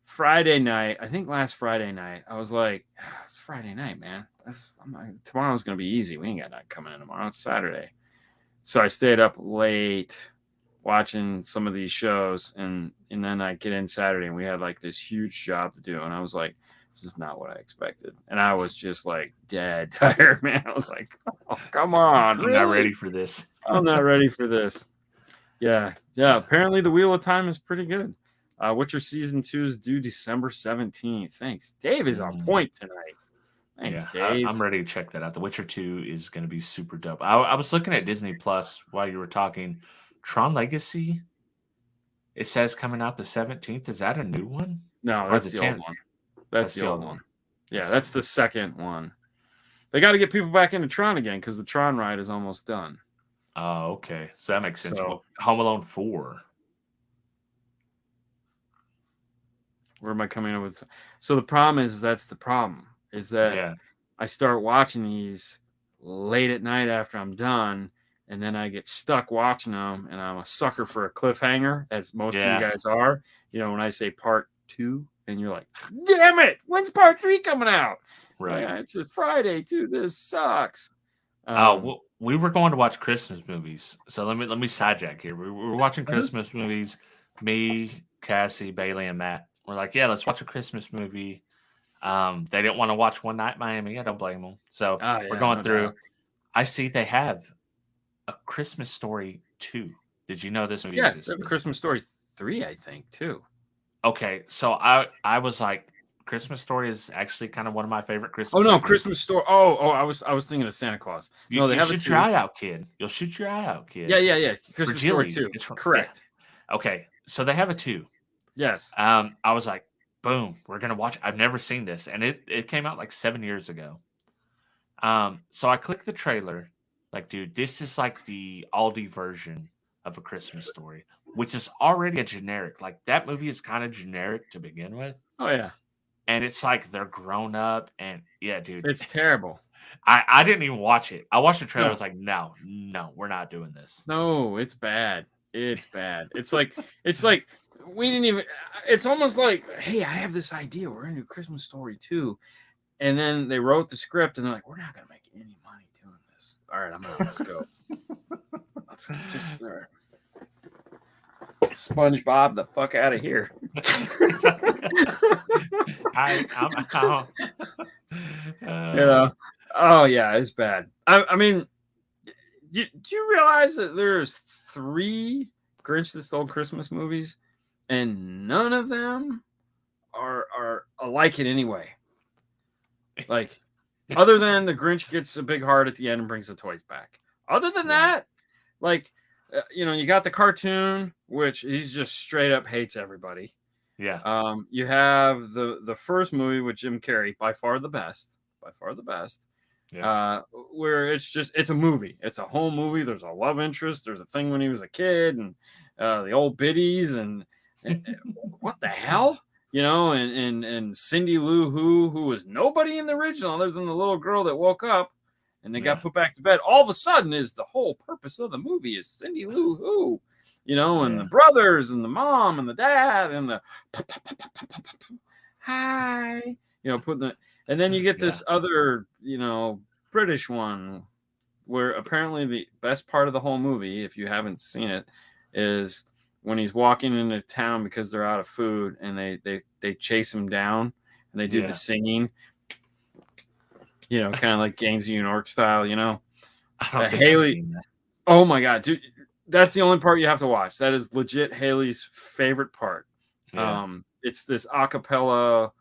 Friday night, I think last Friday night, I was like, it's Friday night, man. Tomorrow's gonna be easy. We ain't got that coming in tomorrow. It's Saturday, so I stayed up late watching some of these shows, and then I get in Saturday, and we had like this huge job to do, and I was like, this is not what I expected, and I was just like dead tired, man. I was like, oh, come on, I'm not ready for this. I'm not ready for this. Yeah. Apparently, the Wheel of Time is pretty good. Witcher season 2 is due December 17th. Thanks, Dave is on point tonight. Thanks, Dave. I'm ready to check that out. The Witcher 2 is going to be super dope. I was looking at Disney Plus while you were talking. Tron Legacy. It says coming out the 17th. Is that a new one? No, that's the old one. That's the old one. Yeah, that's the second one. They got to get people back into Tron again because the Tron ride is almost done. Oh, okay. So that makes sense. So, Home Alone 4. Where am I coming up with? So the problem is that's the problem. Is that I start watching these late at night after I'm done, and then I get stuck watching them, and I'm a sucker for a cliffhanger, as most of you guys are. When I say part 2, and you're like, damn it, when's part 3 coming out? Right. It's a Friday, too. This sucks. Well, we were going to watch Christmas movies. So let me sidejack here. We were watching Christmas movies. Me, Cassie, Bailey, and Matt. We're like, yeah, let's watch a Christmas movie. They didn't want to watch One Night in Miami. I don't blame them. So we're going through. Doubt. I see they have a Christmas Story 2. Did you know this movie exists? Yes, they have a Christmas Story 3, I think, too. Okay, so I was like, Christmas Story is actually kind of one of my favorite Christmas. Oh no, movies. Christmas Story. Oh, I was thinking of Santa Claus. No, they have shoot your eye out, kid. You'll shoot your eye out, kid. Yeah. Christmas Story 2. It's correct. Yeah. Okay, so they have a 2. Yes. I was like, boom, we're gonna watch. I've never seen this, and it came out like 7 years ago. So I clicked the trailer, like, dude, this is like the Aldi version of A Christmas Story, which is already a generic. Like that movie is kind of generic to begin with. Oh yeah. And it's like they're grown up, and yeah, dude, it's terrible. I didn't even watch it. I watched the trailer. I was like, no, we're not doing this. No, it's bad. It's bad. It's like we didn't even. It's almost like, hey, I have this idea. We're gonna do Christmas Story 2, and then they wrote the script, and they're like, we're not gonna make any money doing this. All right, let's go. Let's just SpongeBob the fuck out of here. Oh yeah, it's bad. I mean, do you realize that there's 3 Grinch That Stole Christmas movies, and none of them are alike in any way? Like, other than the Grinch gets a big heart at the end and brings the toys back. Other than that, like, you got the cartoon, which he's just straight up hates everybody. Yeah. You have the first movie with Jim Carrey, by far the best. Yeah. Where it's a movie. It's a whole movie. There's a love interest. There's a thing when he was a kid, and the old biddies, and what the hell? And Cindy Lou who was nobody in the original other than the little girl that woke up and they got put back to bed. All of a sudden is the whole purpose of the movie is Cindy Lou Who, and the brothers and the mom and the dad and the hi, and then you get this other, British one where apparently the best part of the whole movie, if you haven't seen it, is when he's walking into town because they're out of food, and they chase him down, and they do the singing, kind of like Gangs of New York style, I don't think I've Haley. seen that. Oh my god, dude, that's the only part you have to watch. That is legit Haley's favorite part. Yeah. It's this acapella.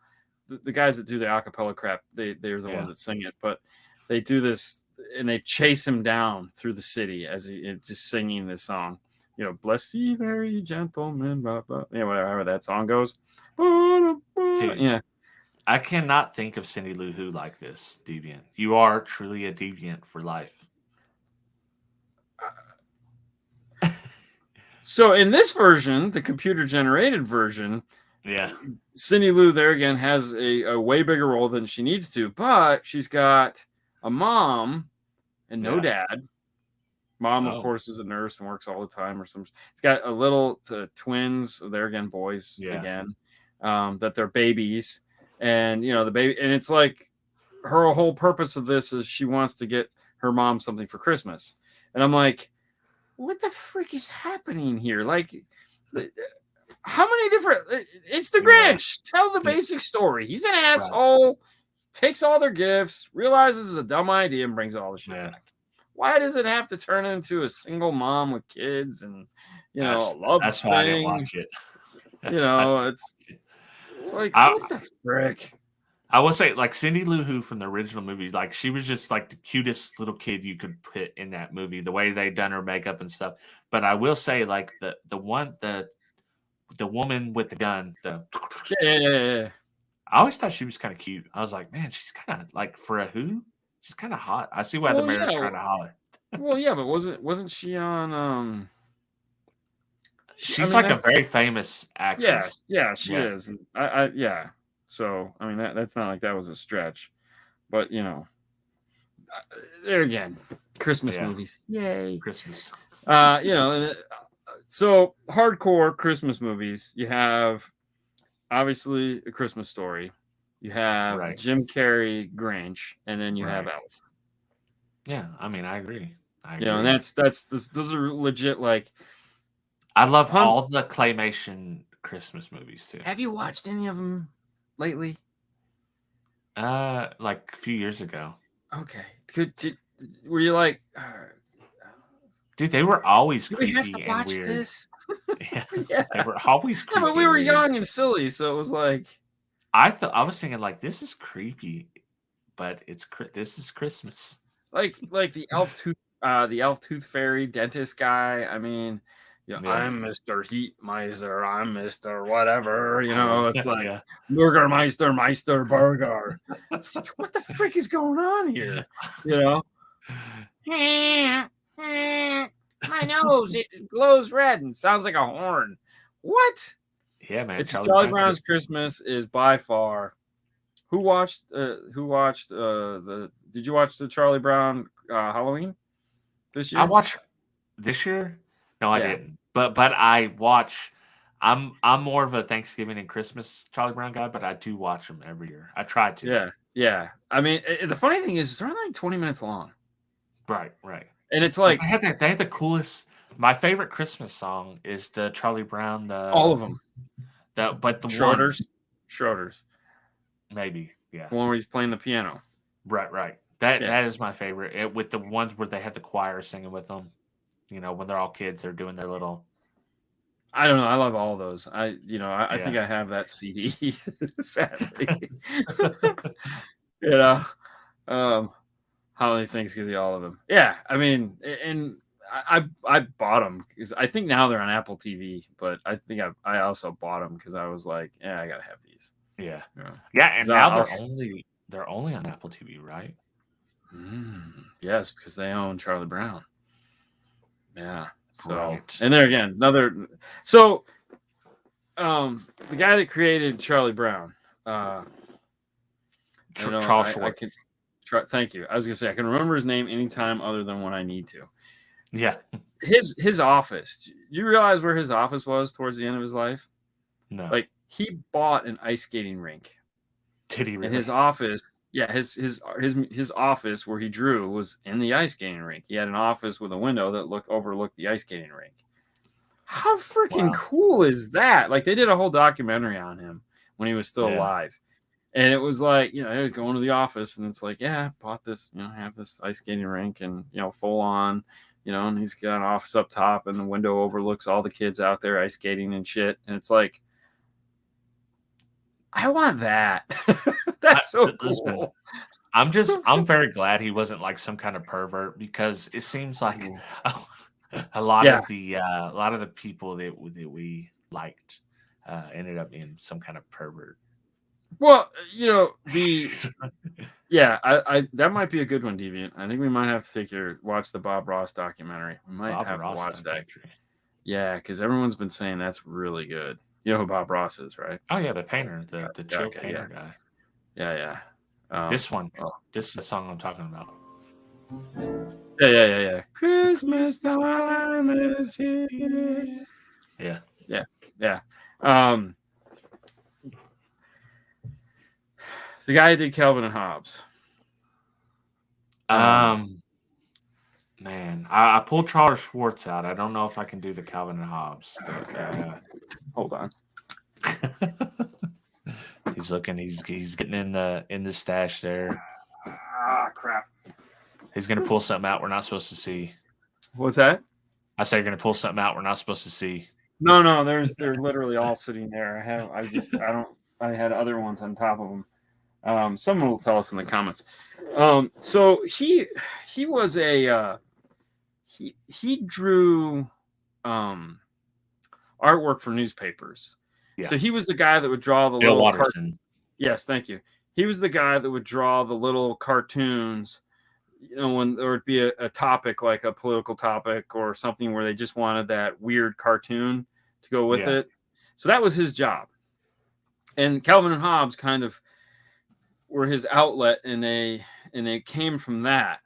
The guys that do the acapella crap, they're the ones that sing it, but they do this and they chase him down through the city as he just singing this song. Bless ye very gentlemen, blah, blah. Whatever that song goes. Dude, yeah. I cannot think of Cindy Lou Who like this, Deviant. You are truly a deviant for life. So in this version, the computer generated version, Cindy Lou there again has a way bigger role than she needs to, but she's got a mom and no dad. Mom, of course, is a nurse and works all the time, or something. She's got a little twins. There again, boys again. That they're babies, and the baby, and it's like her whole purpose of this is she wants to get her mom something for Christmas, and I'm like, what the frick is happening here? Like, how many different? It's the Grinch. Tell the basic story. He's an asshole. Takes all their gifts, realizes it's a dumb idea, and brings all the shit back. Why does it have to turn into a single mom with kids and love that's thing? Why I didn't watch it. It's like, what the frick? I will say, like, Cindy Lou Who from the original movie, like, she was just like the cutest little kid you could put in that movie, the way they done her makeup and stuff. But I will say, like, the woman with the gun, yeah. I always thought she was kind of cute. I was like, man, she's kind of like, for a Who, she's kind of hot. I see why the mayor's trying to holler. Well, yeah, but wasn't she on? She's a very famous actress. Yeah, she is. And yeah. So I mean, that's not like that was a stretch, but there again, Christmas movies, yay, Christmas. So hardcore Christmas movies. You have obviously A Christmas Story. You have Jim Carrey Grinch, and then you have Elf. Yeah, I mean, I agree. And those are legit. Like, I love all the claymation Christmas movies too. Have you watched any of them lately? Like a few years ago. Okay. Were you like, dude? They were always creepy and watch weird. This? Yeah, they were always creepy. Yeah, but we were young and silly, so it was like. I was thinking like, this is creepy, but this is Christmas. Like the elf tooth fairy dentist guy. I mean, I'm Mr. Heat Miser. I'm Mr. Whatever. It's like Burgermeister Meister Burger. It's like, what the frick is going on here? My nose, it glows red and sounds like a horn. What? Yeah, man. It's Charlie Brown's Christmas is by far. Who watched? Did you watch the Charlie Brown Halloween this year? I watched this year. No, I didn't. But I watch. I'm more of a Thanksgiving and Christmas Charlie Brown guy, but I do watch them every year. I try to. Yeah. I mean, the funny thing is, they're only like 20 minutes long. Right. And it's like they have the coolest. My favorite Christmas song is the Charlie Brown. All of them. But the Schroeder's. Maybe, yeah. The one where he's playing the piano. Right. That is my favorite. With the ones where they have the choir singing with them. When they're all kids, they're doing their little. I don't know. I love all those. I think I have that CD. Sadly. Holiday Thanksgiving, all of them. Yeah, I mean, and I bought them because I think now they're on Apple TV, but I think I also bought them because I was like, I gotta have these. Yeah, and now they're only on Apple TV, right? Yes, because they own Charlie Brown. Yeah. So and there again, another. So, the guy that created Charlie Brown, Charles Schwartz. Thank you. I was gonna say I can remember his name anytime other than when I need to. Yeah. His office. Do you realize where his office was towards the end of his life? No. Like, he bought an ice skating rink. Did he really? And his office, his office where he drew was in the ice skating rink. He had an office with a window that overlooked the ice skating rink. How freaking Wow. cool is that? Like, they did a whole documentary on him when he was still Yeah. alive. And it was like, he was going to the office and it's like, yeah, I bought this, have this ice skating rink and, full on, and he's got an office up top and the window overlooks all the kids out there ice skating and shit. And it's like, I want that. That's so Listen, cool. I'm very glad he wasn't like some kind of pervert, because it seems like a lot of the people that we liked ended up being some kind of pervert. Well, I that might be a good one, Deviant. I think we might have to watch the Bob Ross documentary. We might have to watch that. Yeah, because everyone's been saying that's really good. You know who Bob Ross is, right? Oh yeah, the painter, the chill painter guy. Yeah. This one. This is the song I'm talking about. Yeah. Christmas time is here. Yeah. The guy who did Calvin and Hobbes. Man, I pulled Charles Schwartz out. I don't know if I can do the Calvin and Hobbes. Hold on. He's looking. He's getting in the stash there. Ah, crap. He's gonna pull something out we're not supposed to see. What's that? I say you're gonna pull something out we're not supposed to see. No. They're literally all sitting there. I had other ones on top of them. Someone will tell us in the comments. So he was he drew artwork for newspapers. Yeah. So he was the guy that would draw the little Watterson. Yes, thank you. He was the guy that would draw the little cartoons, when there would be a topic like a political topic or something where they just wanted that weird cartoon to go with it. So that was his job. And Calvin and Hobbes kind of were his outlet, and they came from that.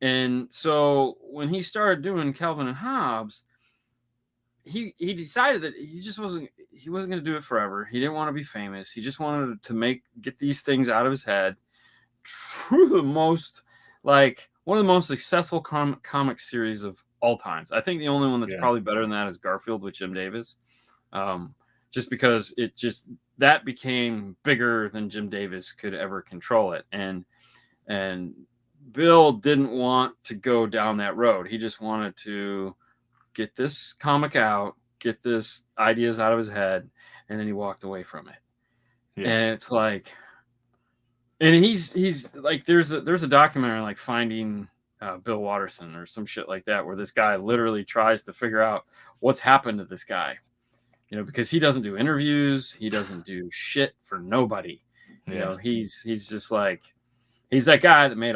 And so when he started doing Calvin and Hobbes, he decided that he wasn't going to do it forever. He didn't want to be famous. He just wanted to get these things out of his head. One of the most successful comic series of all times. I think the only one that's probably better than that is Garfield with Jim Davis. Just because that became bigger than Jim Davis could ever control it. And Bill didn't want to go down that road. He just wanted to get this comic out, get this ideas out of his head, and then he walked away from it. Yeah. And it's like, and he's like, there's a documentary like Finding Bill Watterson or some shit like that, where this guy literally tries to figure out what's happened to this guy. Because he doesn't do interviews, he doesn't do shit for nobody. He's just like, he's that guy that made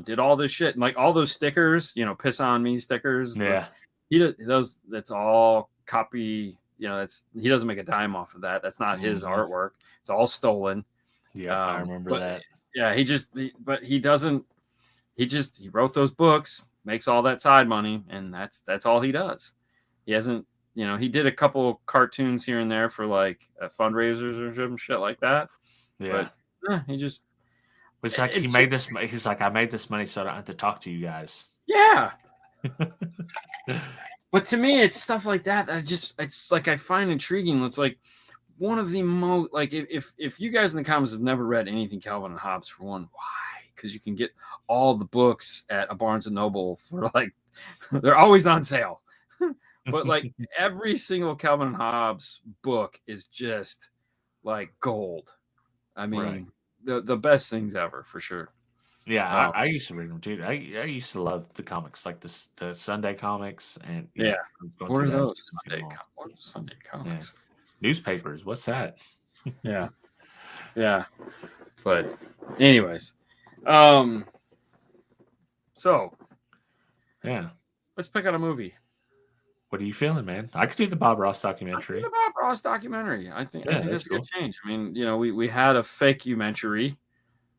did all this shit, and like all those stickers, piss on me stickers. Yeah, that's all copy. He doesn't make a dime off of that. That's not his artwork. It's all stolen. Yeah, I remember that. Yeah, he wrote those books, makes all that side money, and that's all he does. He hasn't. He did a couple cartoons here and there for like fundraisers or some shit like that. Yeah. But he just. It's like he made this. He's like, I made this money so I don't have to talk to you guys. Yeah. But to me, it's stuff like that. It's like I find intriguing. It's like one of the most, like, if you guys in the comments have never read anything Calvin and Hobbes, for one, why? Because you can get all the books at a Barnes and Noble for like, they're always on sale. But like every single Calvin and Hobbes book is just like gold. I mean, the best things ever for sure. Yeah, I used to read them, dude. I used to love the comics, like the Sunday comics, and what are those Sunday comics? Yeah. Newspapers. What's that? Yeah. But anyways, so yeah, let's pick out a movie. What are you feeling, man? I could do the Bob Ross documentary. The Bob Ross documentary. I think that's a good change. I mean, we had a fake-umentary.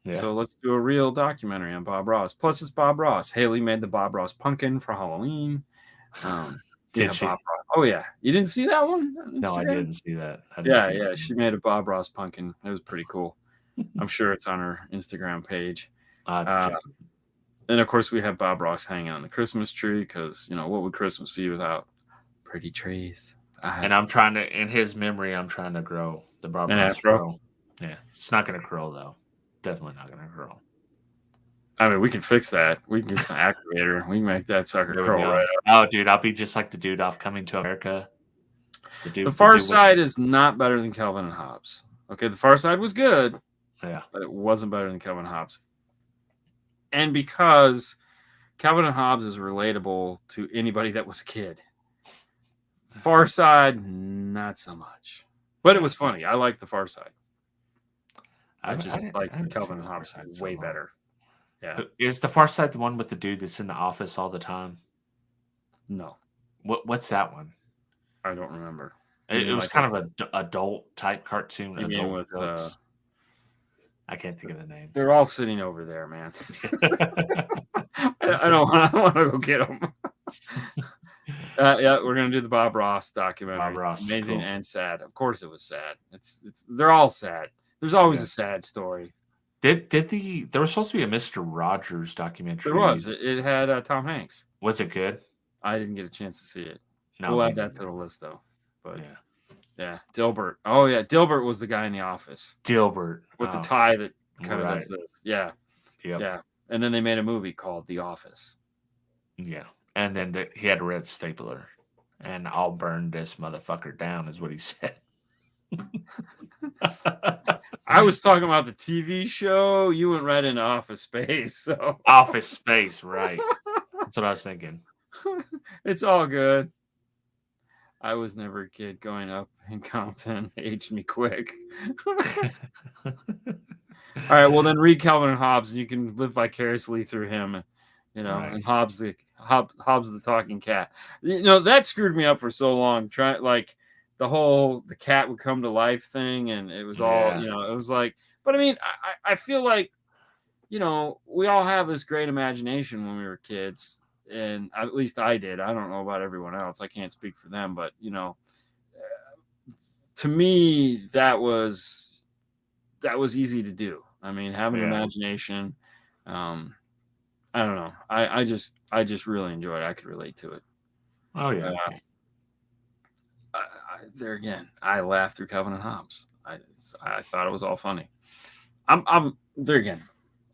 Yeah. So let's do a real documentary on Bob Ross. Plus, it's Bob Ross. Haley made the Bob Ross pumpkin for Halloween. Did she? Bob Ross. Oh yeah, you didn't see that one? I didn't see that. Yeah. She made a Bob Ross pumpkin. It was pretty cool. I'm sure it's on her Instagram page. And of course, we have Bob Ross hanging on the Christmas tree because what would Christmas be without pretty trees. And I'm trying to, in his memory, I'm trying to grow the Bob An Ross afro? fro. Yeah, it's not gonna curl though. Definitely not gonna curl. I mean, we can fix that. We can get some activator. We can make that sucker There we curl go. right up. Oh, dude, I'll be just like the dude off Coming to America. The Far Side is not better than Calvin and Hobbes. Okay, The Far Side was good, yeah, but it wasn't better than Calvin and Hobbes. And because Calvin and Hobbes is relatable to anybody that was a kid. Far Side, not so much. But it was funny. I like The Far Side. I just like Calvin and Hobbes way better. Yeah. Is The Far Side the one with the dude that's in the office all the time? No. What's that one? I don't remember. It was kind of an adult type cartoon. You mean with I can't think of the name. They're all sitting over there, man. I don't want to go get them. Yeah, we're gonna do the Bob Ross documentary. Bob Ross, amazing cool. And sad. Of course, it was sad. They're all sad. There's always a sad story. There was supposed to be a Mr. Rogers documentary. There was. It had Tom Hanks. Was it good? I didn't get a chance to see it. No, we'll add that to the list though. But yeah, Dilbert. Oh yeah, Dilbert was the guy in The Office. Dilbert with the tie that kind of right. does this. Yeah, yep. Yeah. And then they made a movie called The Office. Yeah, and then he had a red stapler, and I'll burn this motherfucker down, is what he said. I was talking about the TV show. You went right into Office Space. So Office Space, right? That's what I was thinking. It's all good. I was never a kid growing up in Compton. Aged me quick. All right, well then read Calvin and Hobbes, and you can live vicariously through him. You know, right. And Hobbes the talking cat. You know, that screwed me up for so long. The cat would come to life thing, and it was all, you know, it was like, but I mean, I feel like, you know, we all have this great imagination when we were kids, and at least I did. I don't know about everyone else. I can't speak for them, but you know, to me, that was easy to do. I mean, having an imagination, I don't know. I just really enjoyed it. I could relate to it. Oh yeah. There again, I laughed through Calvin and Hobbes. I thought it was all funny. I'm there again.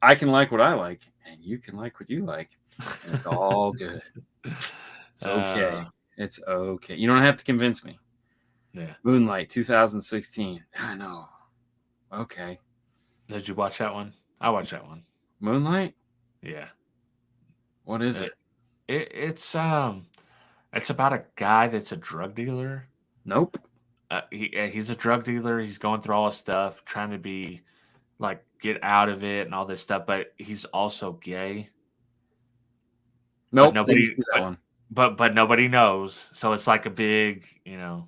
I can like what I like, and you can like what you like. And it's all good. It's okay. It's okay. You don't have to convince me. Yeah. Moonlight 2016. I know. Okay. Did you watch that one? I watched that one. Moonlight? Yeah. What is it? It's about a guy that's a drug dealer. Nope. He's a drug dealer. He's going through all his stuff, trying to be like get out of it and all this stuff, but he's also gay. Nope. But nobody knows. So it's like a big, you know.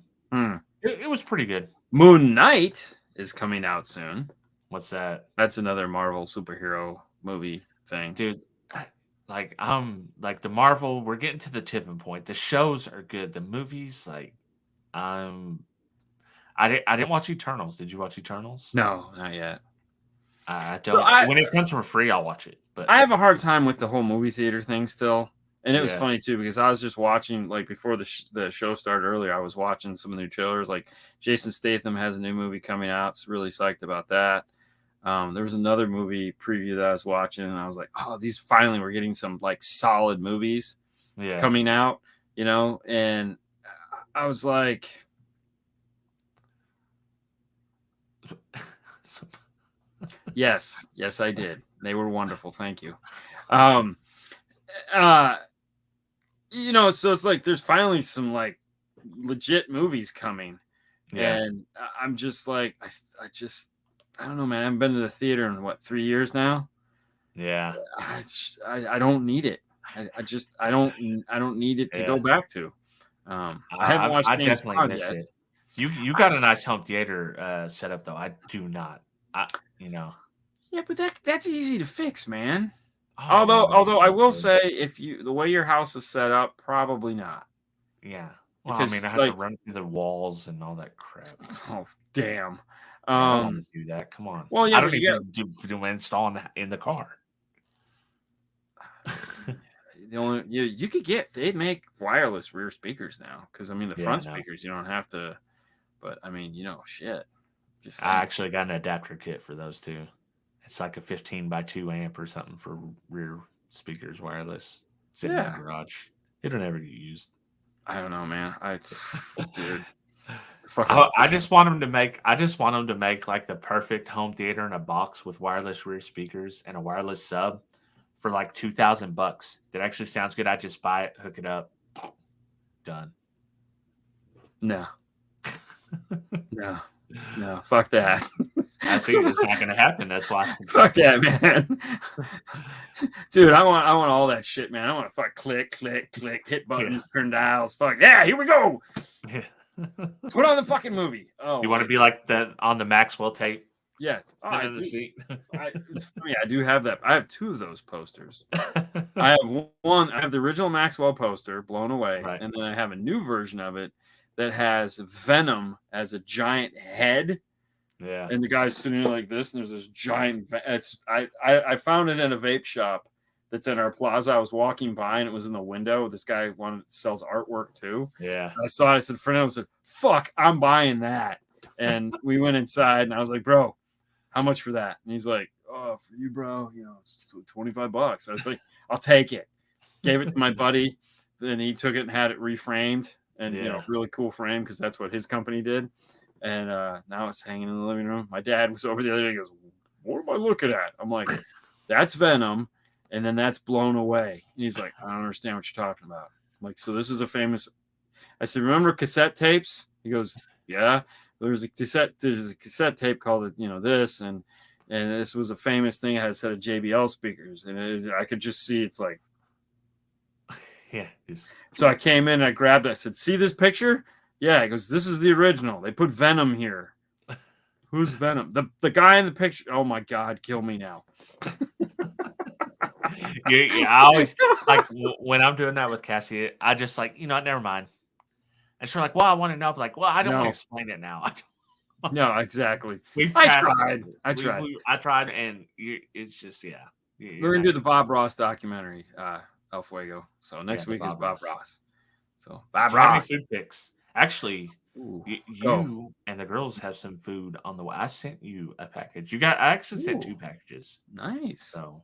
It was pretty good. Moon Knight is coming out soon. What's that? That's another Marvel superhero movie thing, dude. Like the Marvel, we're getting to the tipping point. The shows are good. The movies, like, I didn't watch Eternals. Did you watch Eternals? No, not yet. I don't. When it comes for free, I'll watch it. But I have a hard time with the whole movie theater thing still. And it was funny too, because I was just watching, like, before the show started earlier, I was watching some of the new trailers. Like Jason Statham has a new movie coming out. It's really psyched about that. There was another movie preview that I was watching, and I was like, oh, these finally we're getting some like solid movies coming out, you know? And I was like, yes, I did. They were wonderful. Thank you. You know, so it's like there's finally some like legit movies coming, and I'm just like, I don't know, man. I haven't been to the theater in 3 years now. Yeah, I don't need it. I don't need it to go back to. I haven't watched. I definitely miss it. You got a nice home theater set up though. I do not. You know. Yeah, but that's easy to fix, man. Although I will say, the way your house is set up, probably not. Yeah. Well, because, I mean, I have to run through the walls and all that crap. Oh, damn. I don't want to do that. Come on. Well, yeah, I don't even do installing that in the car. the only you could get they make wireless rear speakers now because I mean the Yeah, I front know. speakers you don't have to, but I mean shit. Just I saying. actually got an adapter kit for those too. It's like a 15 by 2 amp or something for rear speakers wireless. It's in my Yeah, garage. It'll never get used. I don't know, man. Dude, I, fucking I just want them to make. I just want them to make like the perfect home theater in a box with wireless rear speakers and a wireless sub for like $2,000. That actually sounds good. I just buy it, hook it up, done. no, no, no. Fuck that. I see it's not going to happen. That's why. Fuck that, man. Dude, I want all that shit, man. I want to fuck click, click, click, hit buttons, turn dials. Fuck yeah, here we go. Yeah. Put on the fucking movie. Oh, You want to be like the on the Maxwell tape? yes. Oh, I In the do. seat. It's funny. I do have that. I have two of those posters. I have one. I have the original Maxwell poster, Blown Away, Right. and then I have a new version of it that has Venom as a giant head. Yeah. And the guy's sitting there like this, and there's this giant. I found it in a vape shop that's in our plaza. I was walking by, and it was in the window. This guy sells artwork too. Yeah. I saw it. I said, Fernando said, "Fuck, I'm buying that." And we went inside, and I was like, "Bro, how much for that?" And he's like, "Oh, for you, bro, it's $25." I was like, "I'll take it." Gave it to my buddy. Then he took it and had it reframed, and really cool frame because that's what his company did. And now it's hanging in the living room. My dad was over the other day. He goes, "What am I looking at?" I'm like, "That's Venom, and then that's Blown Away." And he's like, "I don't understand what you're talking about." I'm like, "So this is a famous." I said, "Remember cassette tapes?" He goes, "Yeah." There's a cassette tape called this, and this was a famous thing. It had a set of JBL speakers, and I could just see it's like. Yeah. So I came in, I grabbed it. I said, "See this picture?" Yeah, he goes, "This is the original. They put Venom here." Who's Venom? The guy in the picture. Oh my God, kill me now. Yeah, I always like when I'm doing that with Cassie. I just like never mind. And she's like, "Well, I want to know." I'm like, "Well, I don't want to explain it now." No, exactly. We've I passed. tried. I tried, and it's just We're gonna do the Bob Ross documentary, El Fuego. So next week is Bob Ross. So Bob Ross. Food picks. Actually, Ooh, you and the girls have some food on the way. I sent you a package. I actually sent 2 packages. Nice. So,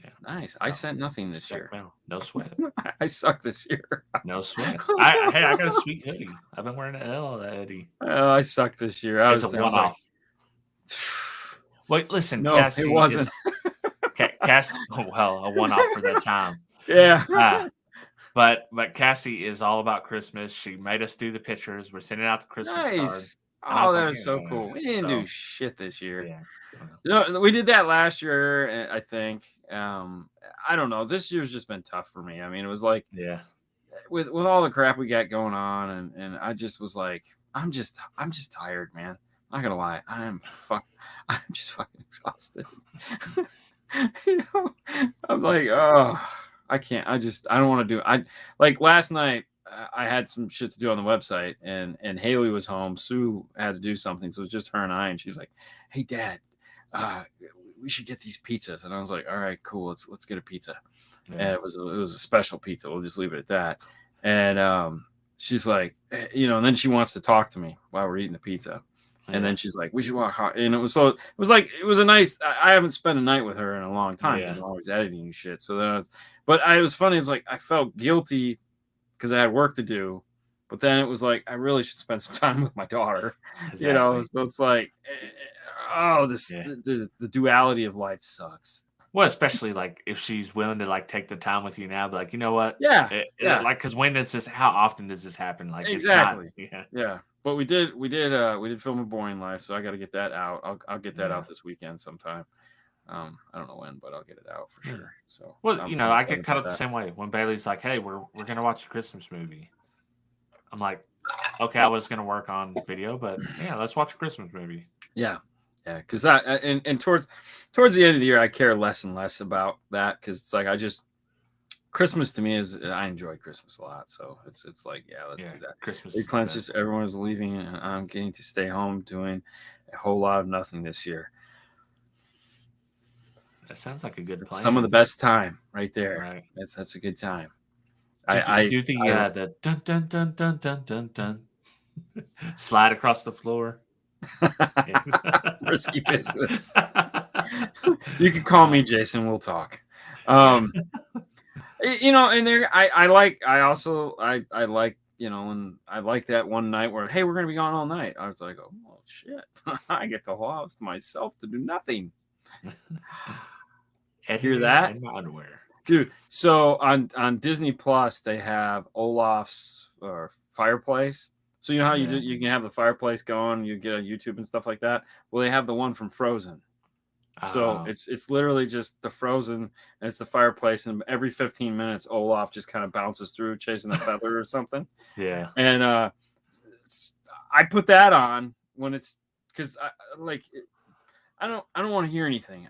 yeah. Nice. I sent nothing this year. No sweat. I suck this year. No sweat. I got a sweet hoodie. I've been wearing the hell of that hoodie. Oh, I suck this year. It's a one-off. Wait, listen, no, Cassie. It wasn't. Cassie, well, a one-off for that time. Yeah. But Cassie is all about Christmas. She made us do the pictures. We're sending out the Christmas card. Oh, that is so cool. We didn't do shit this year. Yeah. We did that last year, I think. I don't know. This year's just been tough for me. I mean, it was like with all the crap we got going on, and I just was like, I'm just tired, man. Not gonna lie, I'm just fucking exhausted. I'm like, oh, I can't. I don't want to do. Like last night. I had some shit to do on the website, and Haley was home. Sue had to do something, so it was just her and I. And she's like, "Hey, Dad, we should get these pizzas." And I was like, "All right, cool. Let's get a pizza." Yeah. And it was a special pizza. We'll just leave it at that. And she's like, and then she wants to talk to me while we're eating the pizza. And then she's like, "We should walk home." And it was a nice. I haven't spent a night with her in a long time because I'm always editing shit. So then, it was funny. It's like I felt guilty because I had work to do, but then it was like I really should spend some time with my daughter. Exactly. So it's like, the duality of life sucks. Well, especially like if she's willing to like take the time with you now, but like, you know what? Yeah. Like, because when does this? How often does this happen? Like, exactly. It's not, yeah. But we did film A Boring Life, so I got to get that out. I'll get that out this weekend sometime. I don't know when, but I'll get it out for sure. So, well, I get kind of the same way when Bailey's like, "Hey, we're gonna watch a Christmas movie." I'm like, "Okay, I was gonna work on video, but yeah, let's watch a Christmas movie." Yeah, because and towards the end of the year, I care less and less about that because it's like Christmas to me is I enjoy Christmas a lot, so it's like let's do that. Christmas. Just everyone's leaving, and I'm getting to stay home doing a whole lot of nothing this year. That sounds like a good It's plan. some of the best time right there. Right. That's a good time. Do the dun dun dun dun dun dun dun slide across the floor. Risky business. You can call me Jason. We'll talk. And there I like and I like that one night where, hey, we're gonna be gone all night. I was like, oh well, shit, I get the whole house to myself to do nothing. Hear that? In my underwear. Dude, so on Disney Plus they have Olaf's fireplace. So you know how you can have the fireplace going, you get on YouTube and stuff like that. Well, they have the one from Frozen. So it's literally just the Frozen, and it's the fireplace, and every 15 minutes Olaf just kind of bounces through chasing a feather or something. Yeah. And I put that on when it's because I don't want to hear anything.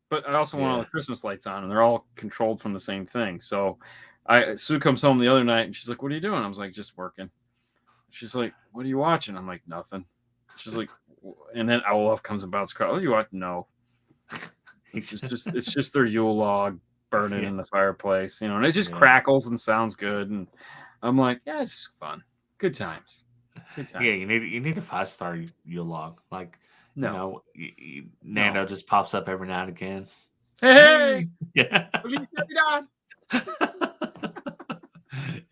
But I also want all the Christmas lights on, and they're all controlled from the same thing. So Sue comes home the other night, and she's like, "What are you doing?" I was like, "Just working." She's like, "What are you watching?" I'm like, "Nothing." She's like, and then Olaf comes and bounces across. What are you watching? No. It's just their Yule log burning in the fireplace, and it just crackles and sounds good. And I'm like, yeah, it's fun. Good times. Good times. Yeah, you need a 5-star Yule log. Like, no. Nando just pops up every now and again. Hey! Yeah.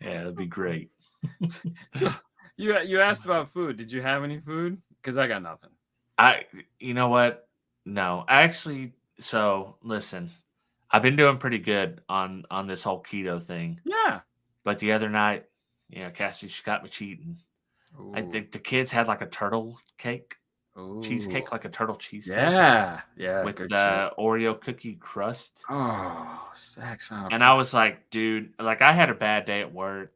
Yeah, that'd be great. So you asked about food. Did you have any food? Because I got nothing. You know what? No, actually. So listen, I've been doing pretty good on this whole keto thing. Yeah. But the other night, Cassie, she got me cheating. Ooh. I think the kids had like a turtle cake, cheesecake, like a turtle cheesecake. Yeah. With the Oreo cookie crust. Oh, stacks on. And I was like, dude, like I had a bad day at work.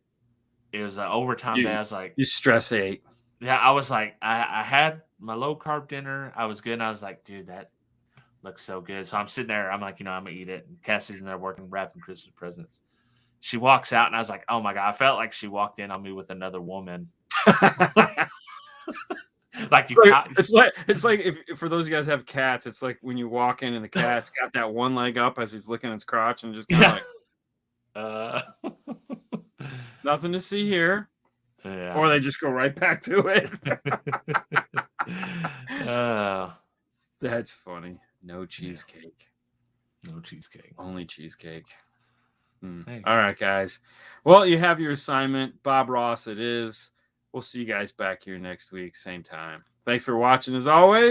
It was an overtime day. I was like, you stress ate. Yeah, I was like, I had my low carb dinner. I was good. And I was like, dude, that looks so good. So I'm sitting there. I'm like, I'm going to eat it. And Cassie's in there working, wrapping Christmas presents. She walks out, and I was like, oh, my God. I felt like she walked in on me with another woman. It's like if for those of you guys have cats, it's like when you walk in and the cat's got that one leg up as he's licking its crotch and just kind of nothing to see here. Yeah. Or they just go right back to it. That's funny. No cheesecake. No cheesecake. Only cheesecake. Hey. All right, guys. Well, you have your assignment. Bob Ross it is. We'll see you guys back here next week, same time. Thanks for watching as always.